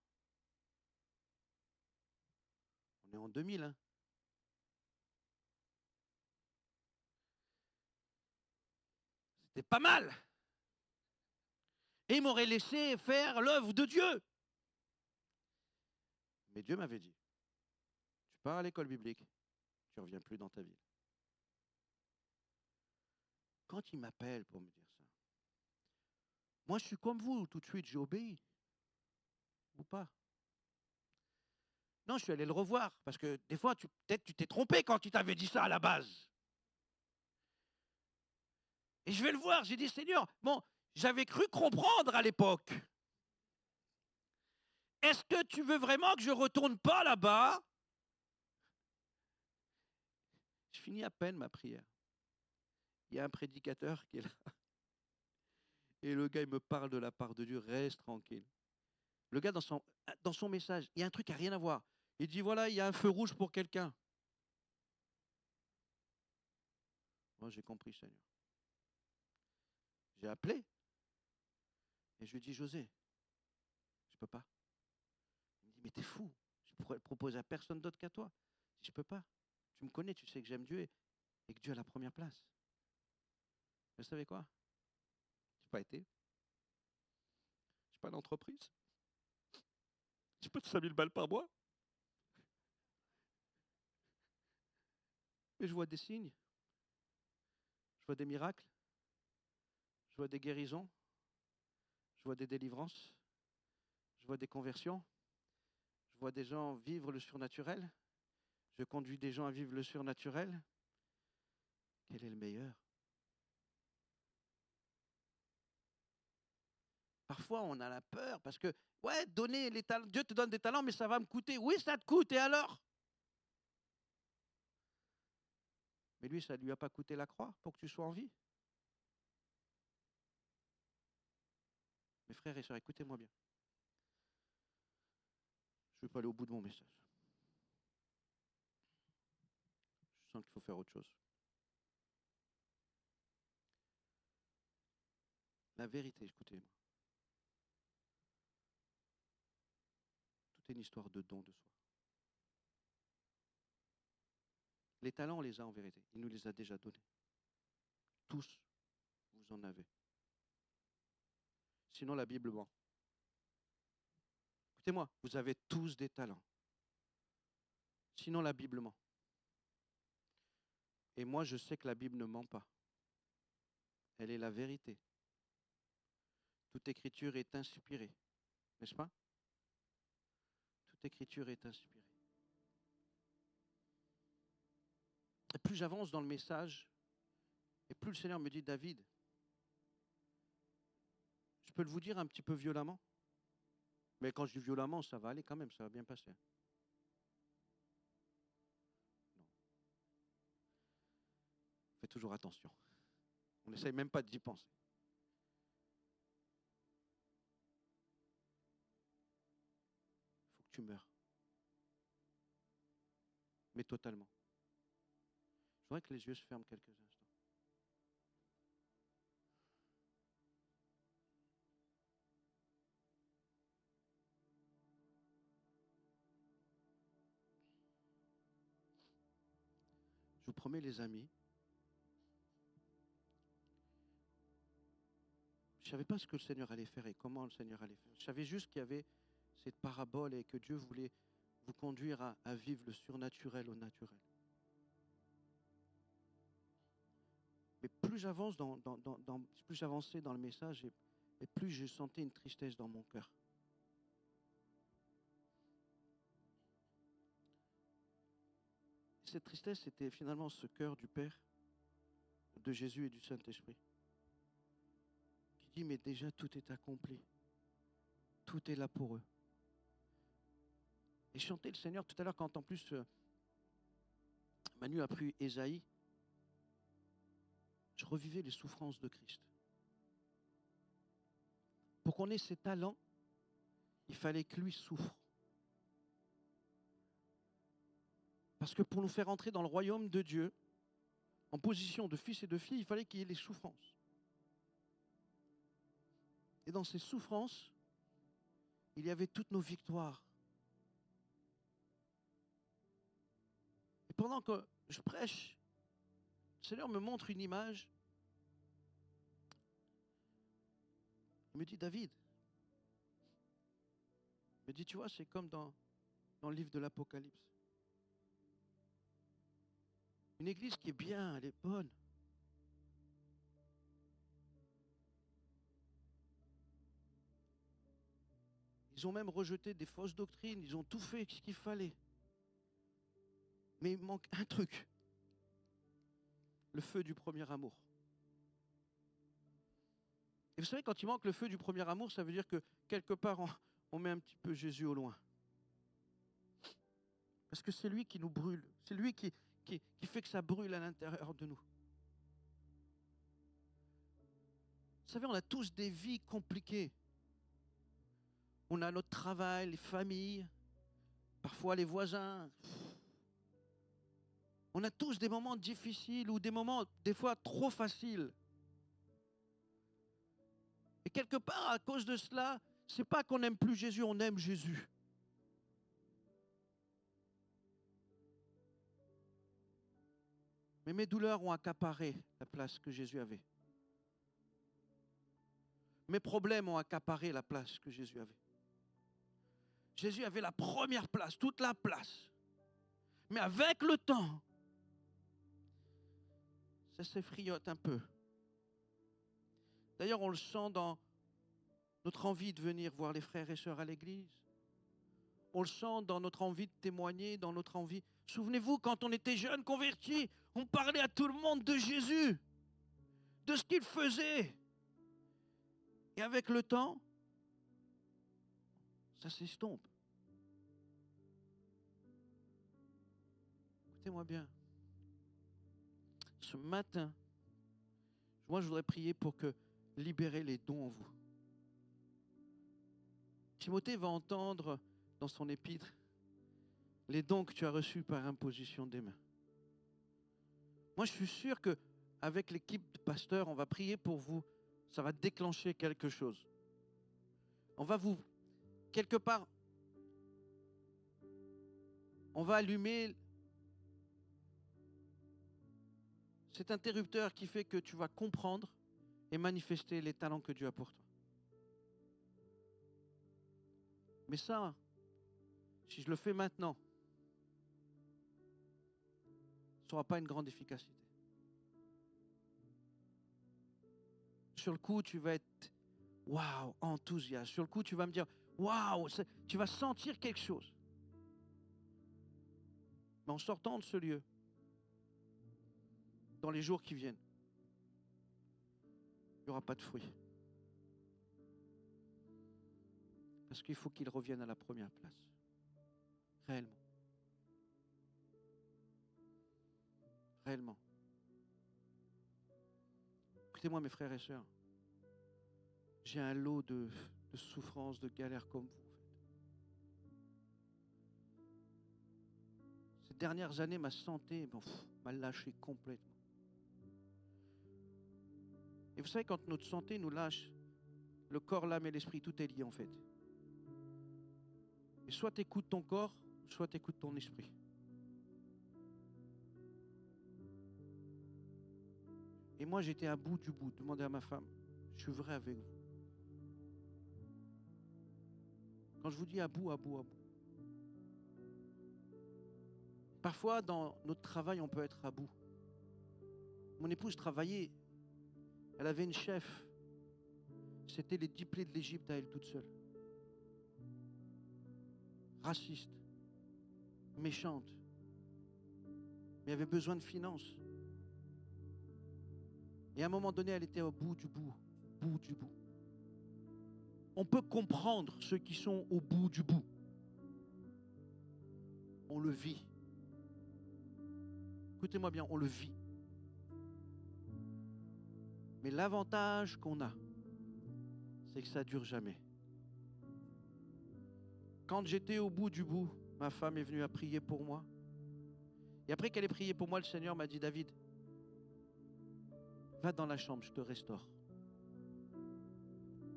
On est en 2000, hein. C'était pas mal. Et il m'aurait laissé faire l'œuvre de Dieu. Mais Dieu m'avait dit, tu pars à l'école biblique, tu ne reviens plus dans ta ville. Quand il m'appelle pour me dire ça, moi je suis comme vous, tout de suite j'ai obéi. Ou pas? Non, je suis allé le revoir, parce que des fois, peut-être tu t'es trompé quand il t'avait dit ça à la base. Et je vais le voir, j'ai dit, Seigneur, bon, j'avais cru comprendre à l'époque. Est-ce que tu veux vraiment que je ne retourne pas là-bas fini à peine ma prière. Il y a un prédicateur qui est là. Et le gars, il me parle de la part de Dieu, reste tranquille. Le gars, dans son message, il y a un truc qui n'a rien à voir. Il dit, voilà, il y a un feu rouge pour quelqu'un. Moi, j'ai compris, Seigneur. J'ai appelé. Et je lui ai dit, José, je ne peux pas. Il me dit, mais t'es fou. Je pourrais le proposer à personne d'autre qu'à toi. Je dis, je ne peux pas. Tu me connais, tu sais que j'aime Dieu et que Dieu a la première place. Vous savez quoi? Je n'ai pas été. Je n'ai pas d'entreprise. Je peux te 5 000 balles par mois. Mais je vois des signes. Je vois des miracles. Je vois des guérisons. Je vois des délivrances. Je vois des conversions. Je vois des gens vivre le surnaturel. Je conduis des gens à vivre le surnaturel. Quel est le meilleur? Parfois, on a la peur parce que, ouais, donner les talents, Dieu te donne des talents, mais ça va me coûter. Oui, ça te coûte, et alors? Mais lui, ça ne lui a pas coûté la croix pour que tu sois en vie. Mes frères et sœurs, écoutez-moi bien. Je ne vais pas aller au bout de mon message. Je sens qu'il faut faire autre chose. La vérité, écoutez-moi. Tout est une histoire de don de soi. Les talents, on les a en vérité. Il nous les a déjà donnés. Tous, vous en avez. Sinon, la Bible ment. Écoutez-moi, vous avez tous des talents. Sinon, la Bible ment. Et moi, je sais que la Bible ne ment pas. Elle est la vérité. Toute écriture est inspirée, n'est-ce pas? Toute écriture est inspirée. Et plus j'avance dans le message, et plus le Seigneur me dit, David, je peux vous dire un petit peu violemment, mais quand je dis violemment, ça va aller quand même, ça va bien passer. Non. Faites toujours attention. On n'essaye même pas d'y penser. Il faut que tu meurs. Mais totalement. Je voudrais que les yeux se ferment quelques instants. Je vous promets, les amis, je ne savais pas ce que le Seigneur allait faire et comment le Seigneur allait faire. Je savais juste qu'il y avait cette parabole et que Dieu voulait vous conduire à vivre le surnaturel au naturel. Mais plus j'avance plus j'avançais dans le message et plus je sentais une tristesse dans mon cœur. Cette tristesse, c'était finalement ce cœur du Père, de Jésus et du Saint-Esprit, qui dit, mais déjà tout est accompli. Tout est là pour eux. Et chanter le Seigneur tout à l'heure, quand en plus Manu a pris Ésaïe, je revivais les souffrances de Christ. Pour qu'on ait ses talents, il fallait que lui souffre. Parce que pour nous faire entrer dans le royaume de Dieu, en position de fils et de filles, il fallait qu'il y ait les souffrances. Et dans ces souffrances, il y avait toutes nos victoires. Et pendant que je prêche, le Seigneur me montre une image. Il me dit, David, il me dit, tu vois, c'est comme dans le livre de l'Apocalypse. Une église qui est bien, elle est bonne. Ils ont même rejeté des fausses doctrines, ils ont tout fait ce qu'il fallait. Mais il manque un truc. Le feu du premier amour. Et vous savez, quand il manque le feu du premier amour, ça veut dire que quelque part, on met un petit peu Jésus au loin. Parce que c'est lui qui nous brûle. C'est lui qui qui fait que ça brûle à l'intérieur de nous. Vous savez, on a tous des vies compliquées. On a notre travail, les familles, parfois les voisins. On a tous des moments difficiles ou des moments, des fois, trop faciles. Et quelque part, à cause de cela, c'est pas qu'on n'aime plus Jésus, on aime Jésus. Mais mes douleurs ont accaparé la place que Jésus avait. Mes problèmes ont accaparé la place que Jésus avait. Jésus avait la première place, toute la place. Mais avec le temps, ça s'effriote un peu. D'ailleurs, on le sent dans notre envie de venir voir les frères et sœurs à l'église. On le sent dans notre envie de témoigner, dans notre envie. Souvenez-vous, quand on était jeunes convertis, on parlait à tout le monde de Jésus, de ce qu'il faisait. Et avec le temps, ça s'estompe. Écoutez-moi bien. Ce matin, moi je voudrais prier pour que libérer les dons en vous. Timothée va entendre dans son épître les dons que tu as reçus par imposition des mains. Moi je suis sûr qu'avec l'équipe de pasteurs, on va prier pour vous. Ça va déclencher quelque chose. On va vous, quelque part, on va allumer cet interrupteur qui fait que tu vas comprendre et manifester les talents que Dieu a pour toi. Mais ça, si je le fais maintenant, ça n'aura pas une grande efficacité. Sur le coup, tu vas être waouh, enthousiaste. Sur le coup, tu vas me dire waouh, tu vas sentir quelque chose. Mais en sortant de ce lieu, dans les jours qui viennent, il n'y aura pas de fruits. Parce qu'il faut qu'il revienne à la première place. Réellement. Réellement. Écoutez-moi mes frères et sœurs. J'ai un lot de souffrances, de galères comme vous. Ces dernières années, ma santé m'a lâché complètement. Et vous savez, quand notre santé nous lâche, le corps, l'âme et l'esprit, tout est lié en fait. Et soit tu écoutes ton corps, soit tu écoutes ton esprit. Et moi, j'étais à bout du bout. Demandez à ma femme, je suis vrai avec vous. Quand je vous dis à bout, à bout, à bout. Parfois, dans notre travail, on peut être à bout. Mon épouse travaillait. Elle avait une chef. C'était les 10 plaies de l'Égypte à elle toute seule. Raciste. Méchante. Mais elle avait besoin de finances. Et à un moment donné, elle était au bout du bout. Bout du bout. On peut comprendre ceux qui sont au bout du bout. On le vit. Écoutez-moi bien, on le vit. Mais l'avantage qu'on a, c'est que ça ne dure jamais. Quand j'étais au bout du bout, ma femme est venue à prier pour moi. Et après qu'elle ait prié pour moi, le Seigneur m'a dit, David, va dans la chambre, je te restaure.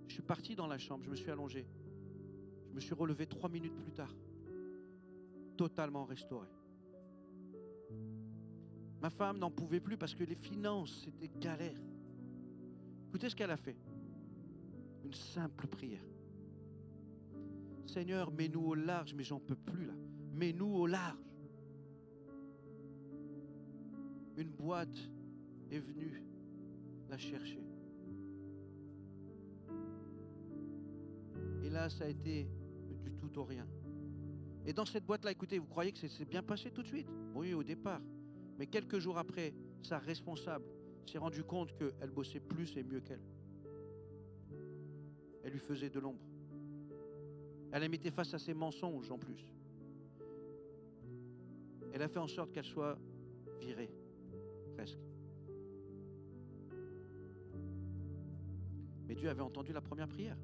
Je suis parti dans la chambre, je me suis allongé. Je me suis relevé 3 minutes plus tard. Totalement restauré. Ma femme n'en pouvait plus parce que les finances, c'était galère. Écoutez ce qu'elle a fait. Une simple prière. Seigneur, mets-nous au large, mais j'en peux plus là. Mets-nous au large. Une boîte est venue la chercher. Et là, ça a été du tout au rien. Et dans cette boîte-là, écoutez, vous croyez que c'est bien passé tout de suite? Oui, au départ. Mais quelques jours après, sa responsable s'est rendu compte qu'elle bossait plus et mieux qu'elle. Elle lui faisait de l'ombre. Elle la mettait face à ses mensonges en plus. Elle a fait en sorte qu'elle soit viré, presque. Mais Dieu avait entendu la première prière.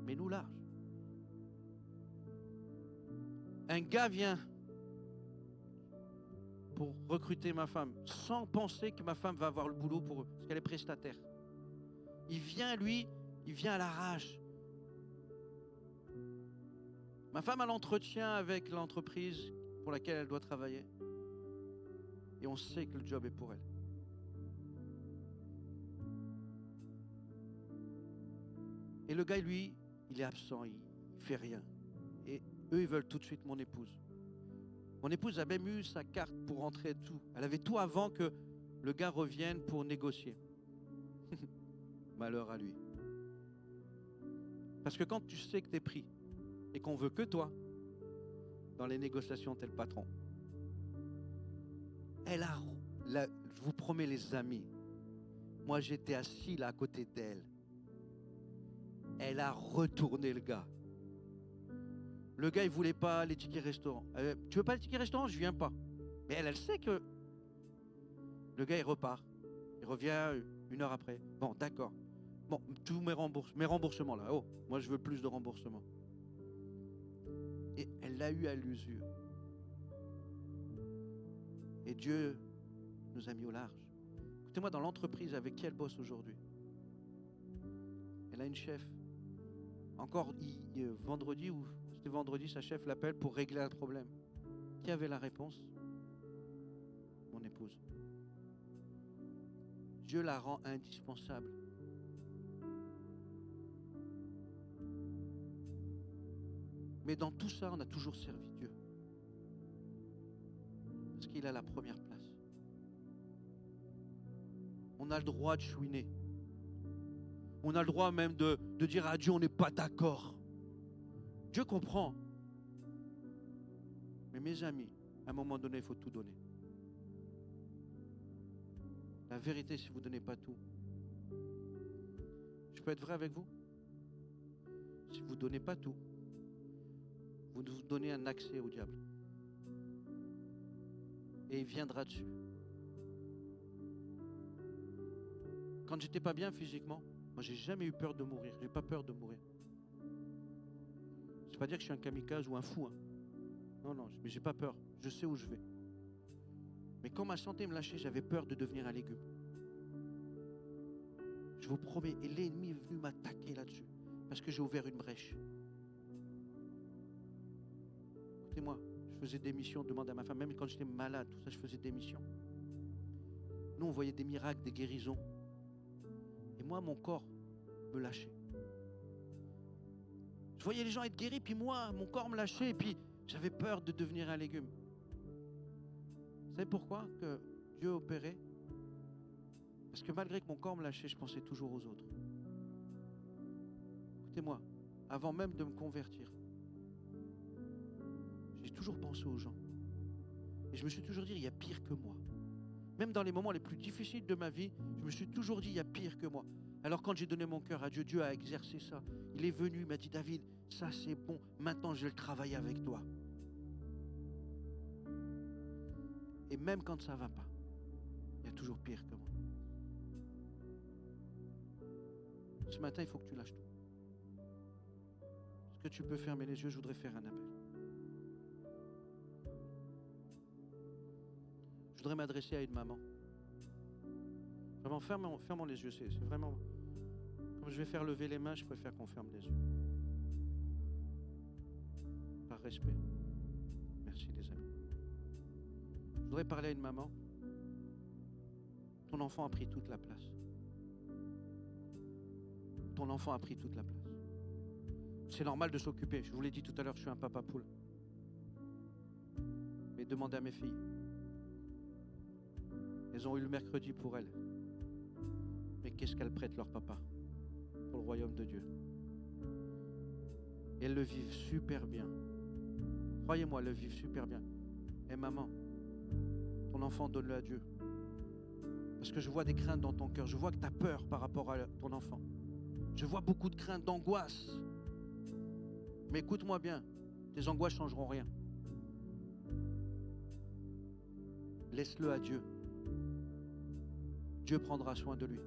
Mais nous large. Un gars vient pour recruter ma femme, sans penser que ma femme va avoir le boulot pour eux, parce qu'elle est prestataire. Il vient, lui, il vient à l'arrache. Ma femme a l'entretien avec l'entreprise pour laquelle elle doit travailler. Et on sait que le job est pour elle. Et le gars, lui, il est absent, il ne fait rien. Et eux, ils veulent tout de suite mon épouse. Mon épouse a même eu sa carte pour rentrer et tout. Elle avait tout avant que le gars revienne pour négocier. Malheur à lui. Parce que quand tu sais que tu es pris et qu'on veut que toi, dans les négociations, t'es le patron. Je vous promets les amis, moi j'étais assis là à côté d'elle. Elle a retourné le gars. Le gars, il voulait pas les tickets restaurant. Tu veux pas les tickets restaurant? Je viens pas. Mais elle sait que le gars, il repart. Il revient 1 heure après. Bon, d'accord. Bon, tous mes remboursements là. Oh, moi je veux plus de remboursements. Et elle l'a eu à l'usure. Et Dieu nous a mis au large. Écoutez-moi, dans l'entreprise avec qui elle bosse aujourd'hui, elle a une chef. Encore vendredi, ou c'était vendredi, sa chef l'appelle pour régler un problème. Qui avait la réponse? Mon épouse. Dieu la rend indispensable. Mais dans tout ça, on a toujours servi Dieu. Parce qu'il a la première place. On a le droit de chouiner. On a le droit même de dire à Dieu, on n'est pas d'accord. Dieu comprend. Mais mes amis, à un moment donné, il faut tout donner. La vérité, si vous ne donnez pas tout, je peux être vrai avec vous? Si vous ne donnez pas tout, vous nous donnez un accès au diable. Et il viendra dessus. Quand j'étais pas bien physiquement, moi j'ai jamais eu peur de mourir. J'ai pas peur de mourir. C'est pas dire que je suis un kamikaze ou un fou. Hein. Non, mais j'ai pas peur. Je sais où je vais. Mais quand ma santé me lâchait, j'avais peur de devenir un légume. Je vous promets, et l'ennemi est venu m'attaquer là-dessus. Parce que j'ai ouvert une brèche. Écoutez-moi, je faisais des missions, demandais à ma femme, même quand j'étais malade, tout ça, je faisais des missions. Nous, on voyait des miracles, des guérisons. Et moi, mon corps me lâchait. Je voyais les gens être guéris, puis moi, mon corps me lâchait, et puis j'avais peur de devenir un légume. Vous savez pourquoi que Dieu opérait? Parce que malgré que mon corps me lâchait, je pensais toujours aux autres. Écoutez-moi, avant même de me convertir, j'ai toujours pensé aux gens. Et je me suis toujours dit, il y a pire que moi. Même dans les moments les plus difficiles de ma vie, je me suis toujours dit, il y a pire que moi. Alors quand j'ai donné mon cœur à Dieu, Dieu a exercé ça. Il est venu, il m'a dit, David, ça c'est bon, maintenant je vais le travailler avec toi. Et même quand ça ne va pas, il y a toujours pire que moi. Ce matin, il faut que tu lâches tout. Est-ce que tu peux fermer les yeux? Je voudrais faire un appel. Je voudrais m'adresser à une maman. Vraiment, fermons les yeux. C'est vraiment... Comme je vais faire lever les mains, je préfère qu'on ferme les yeux. Par respect. Merci les amis. Je voudrais parler à une maman. Ton enfant a pris toute la place. Ton enfant a pris toute la place. C'est normal de s'occuper. Je vous l'ai dit tout à l'heure, je suis un papa poule. Mais demandez à mes filles. Elles ont eu le mercredi pour elles. Mais qu'est-ce qu'elles prêtent leur papa pour le royaume de Dieu? Et elles le vivent super bien. Croyez-moi, elles le vivent super bien. Et maman, ton enfant, donne-le à Dieu. Parce que je vois des craintes dans ton cœur. Je vois que tu as peur par rapport à ton enfant. Je vois beaucoup de craintes, d'angoisse. Mais écoute-moi bien, tes angoisses ne changeront rien. Laisse-le à Dieu. Dieu prendra soin de lui.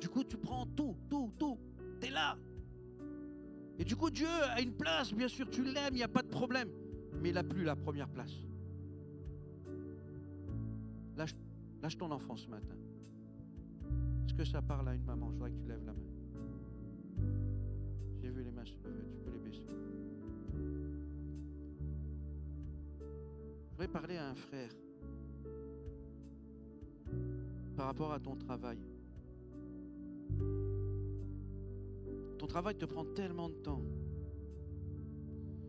Du coup, tu prends tout. Tu es là. Et du coup, Dieu a une place, bien sûr, tu l'aimes, il n'y a pas de problème. Mais il n'a plus la première place. Lâche ton enfant ce matin. Est-ce que ça parle à une maman? Je voudrais que tu lèves la main. J'ai vu les mains se lever, tu peux les baisser. Je voudrais parler à un frère par rapport à ton travail. Ton travail te prend tellement de temps.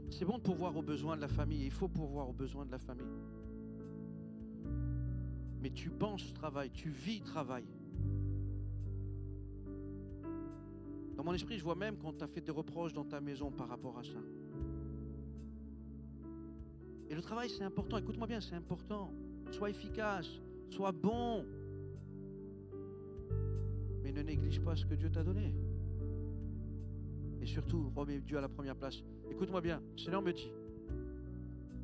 C'est bon de pourvoir aux besoins de la famille. Il faut pourvoir aux besoins de la famille. Mais tu penses travail, tu vis travail. Dans mon esprit, je vois même qu'on t'a fait des reproches dans ta maison par rapport à ça. Et le travail, c'est important. Écoute-moi bien, c'est important. Sois efficace, sois bon. Mais ne néglige pas ce que Dieu t'a donné. Et surtout, remets Dieu à la première place. Écoute-moi bien, le Seigneur me dit,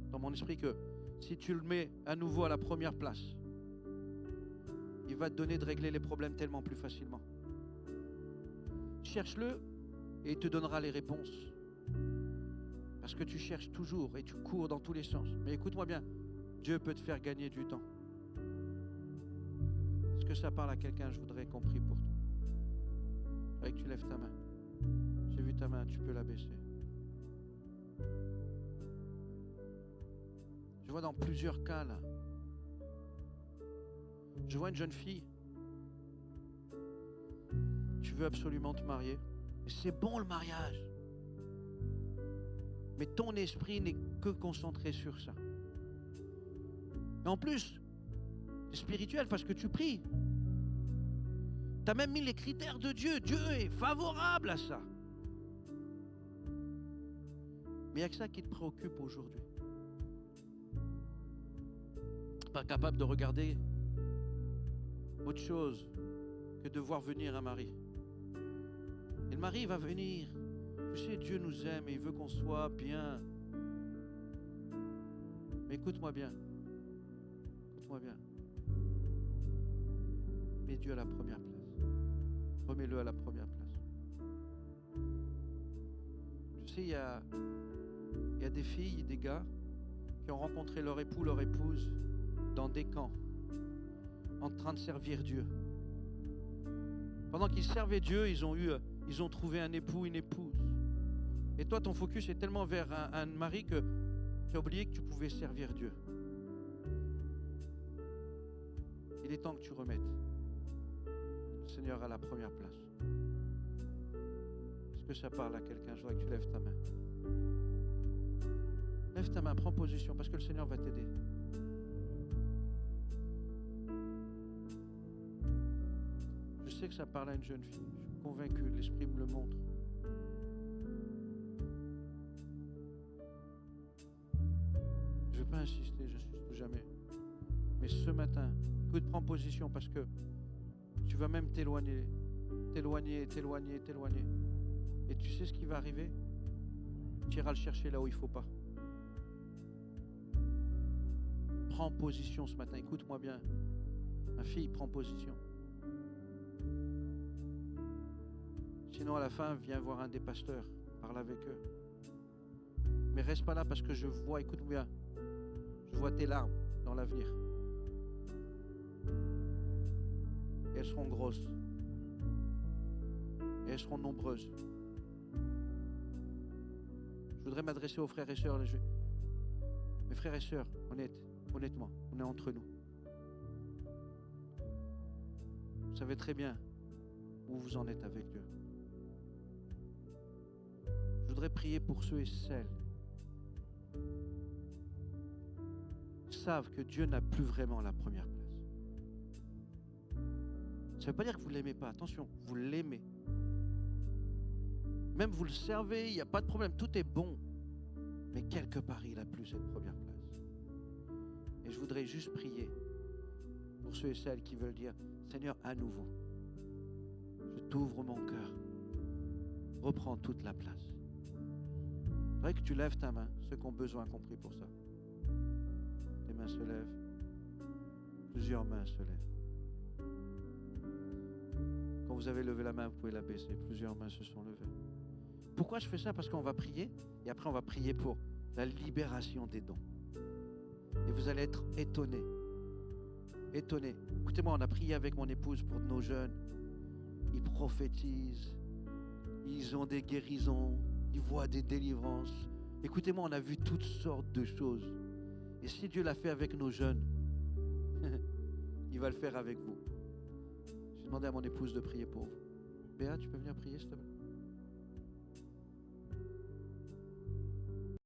dans mon esprit, que si tu le mets à nouveau à la première place, il va te donner de régler les problèmes tellement plus facilement. Cherche-le et il te donnera les réponses. Parce que tu cherches toujours et tu cours dans tous les sens. Mais écoute-moi bien, Dieu peut te faire gagner du temps. Est-ce que ça parle à quelqu'un? Je voudrais qu'on prie pour toi. Je voudrais que tu lèves ta main. J'ai vu ta main, tu peux la baisser. Je vois dans plusieurs cas là. Je vois une jeune fille. Tu veux absolument te marier. Et c'est bon le mariage. Mais ton esprit n'est que concentré sur ça. Et en plus, c'est spirituel parce que tu pries. Tu as même mis les critères de Dieu. Dieu est favorable à ça. Mais il n'y a que ça qui te préoccupe aujourd'hui. Pas capable de regarder autre chose que de voir venir un mari. Et le mari va venir. Tu sais, Dieu nous aime et il veut qu'on soit bien. Mais écoute-moi bien. Écoute-moi bien. Mets Dieu à la première place. Remets-le à la première place. Tu sais, il y a des filles, des gars qui ont rencontré leur époux, leur épouse dans des camps, en train de servir Dieu. Pendant qu'ils servaient Dieu, ils ont trouvé un époux, une épouse. Et toi, ton focus est tellement vers un mari que tu as oublié que tu pouvais servir Dieu. Il est temps que tu remettes le Seigneur à la première place. Est-ce que ça parle à quelqu'un? Je voudrais que tu lèves ta main. Lève ta main, prends position, parce que le Seigneur va t'aider. Je sais que ça parle à une jeune fille. Je suis convaincu, l'Esprit me le montre. Je ne vais pas insister, je n'insiste jamais. Mais ce matin, écoute, prends position parce que tu vas même t'éloigner. Et tu sais ce qui va arriver? Tu iras le chercher là où il ne faut pas. Prends position ce matin, écoute-moi bien. Ma fille, prends position. Sinon, à la fin, viens voir un des pasteurs, parle avec eux. Mais reste pas là parce que je vois, écoute-moi bien, je vois tes larmes dans l'avenir. Et elles seront grosses. Et elles seront nombreuses. Je voudrais m'adresser aux frères et sœurs. Mes frères et sœurs, honnêtement, on est entre nous. Vous savez très bien où vous en êtes avec Dieu. Je voudrais prier pour ceux et celles qui savent que Dieu n'a plus vraiment la première place. Ça ne veut pas dire que vous ne l'aimez pas. Attention, vous l'aimez. Même vous le servez, il n'y a pas de problème. Tout est bon. Mais quelque part, il n'a plus cette première place. Et je voudrais juste prier pour ceux et celles qui veulent dire, Seigneur, à nouveau, je t'ouvre mon cœur. Reprends toute la place. Je voudrais que tu lèves ta main, ceux qui ont besoin compris pour ça. Tes mains se lèvent. Plusieurs mains se lèvent. Quand vous avez levé la main, vous pouvez la baisser. Plusieurs mains se sont levées. Pourquoi je fais ça? Parce qu'on va prier et après on va prier pour la libération des dons. Et vous allez être étonnés. Étonnés. Écoutez-moi, on a prié avec mon épouse pour nos jeunes. Ils prophétisent. Ils ont des guérisons. Ils voient des délivrances. Écoutez-moi, on a vu toutes sortes de choses. Et si Dieu l'a fait avec nos jeunes, il va le faire avec vous. J'ai demandé à mon épouse de prier pour vous. Béa, tu peux venir prier, s'il te plaît?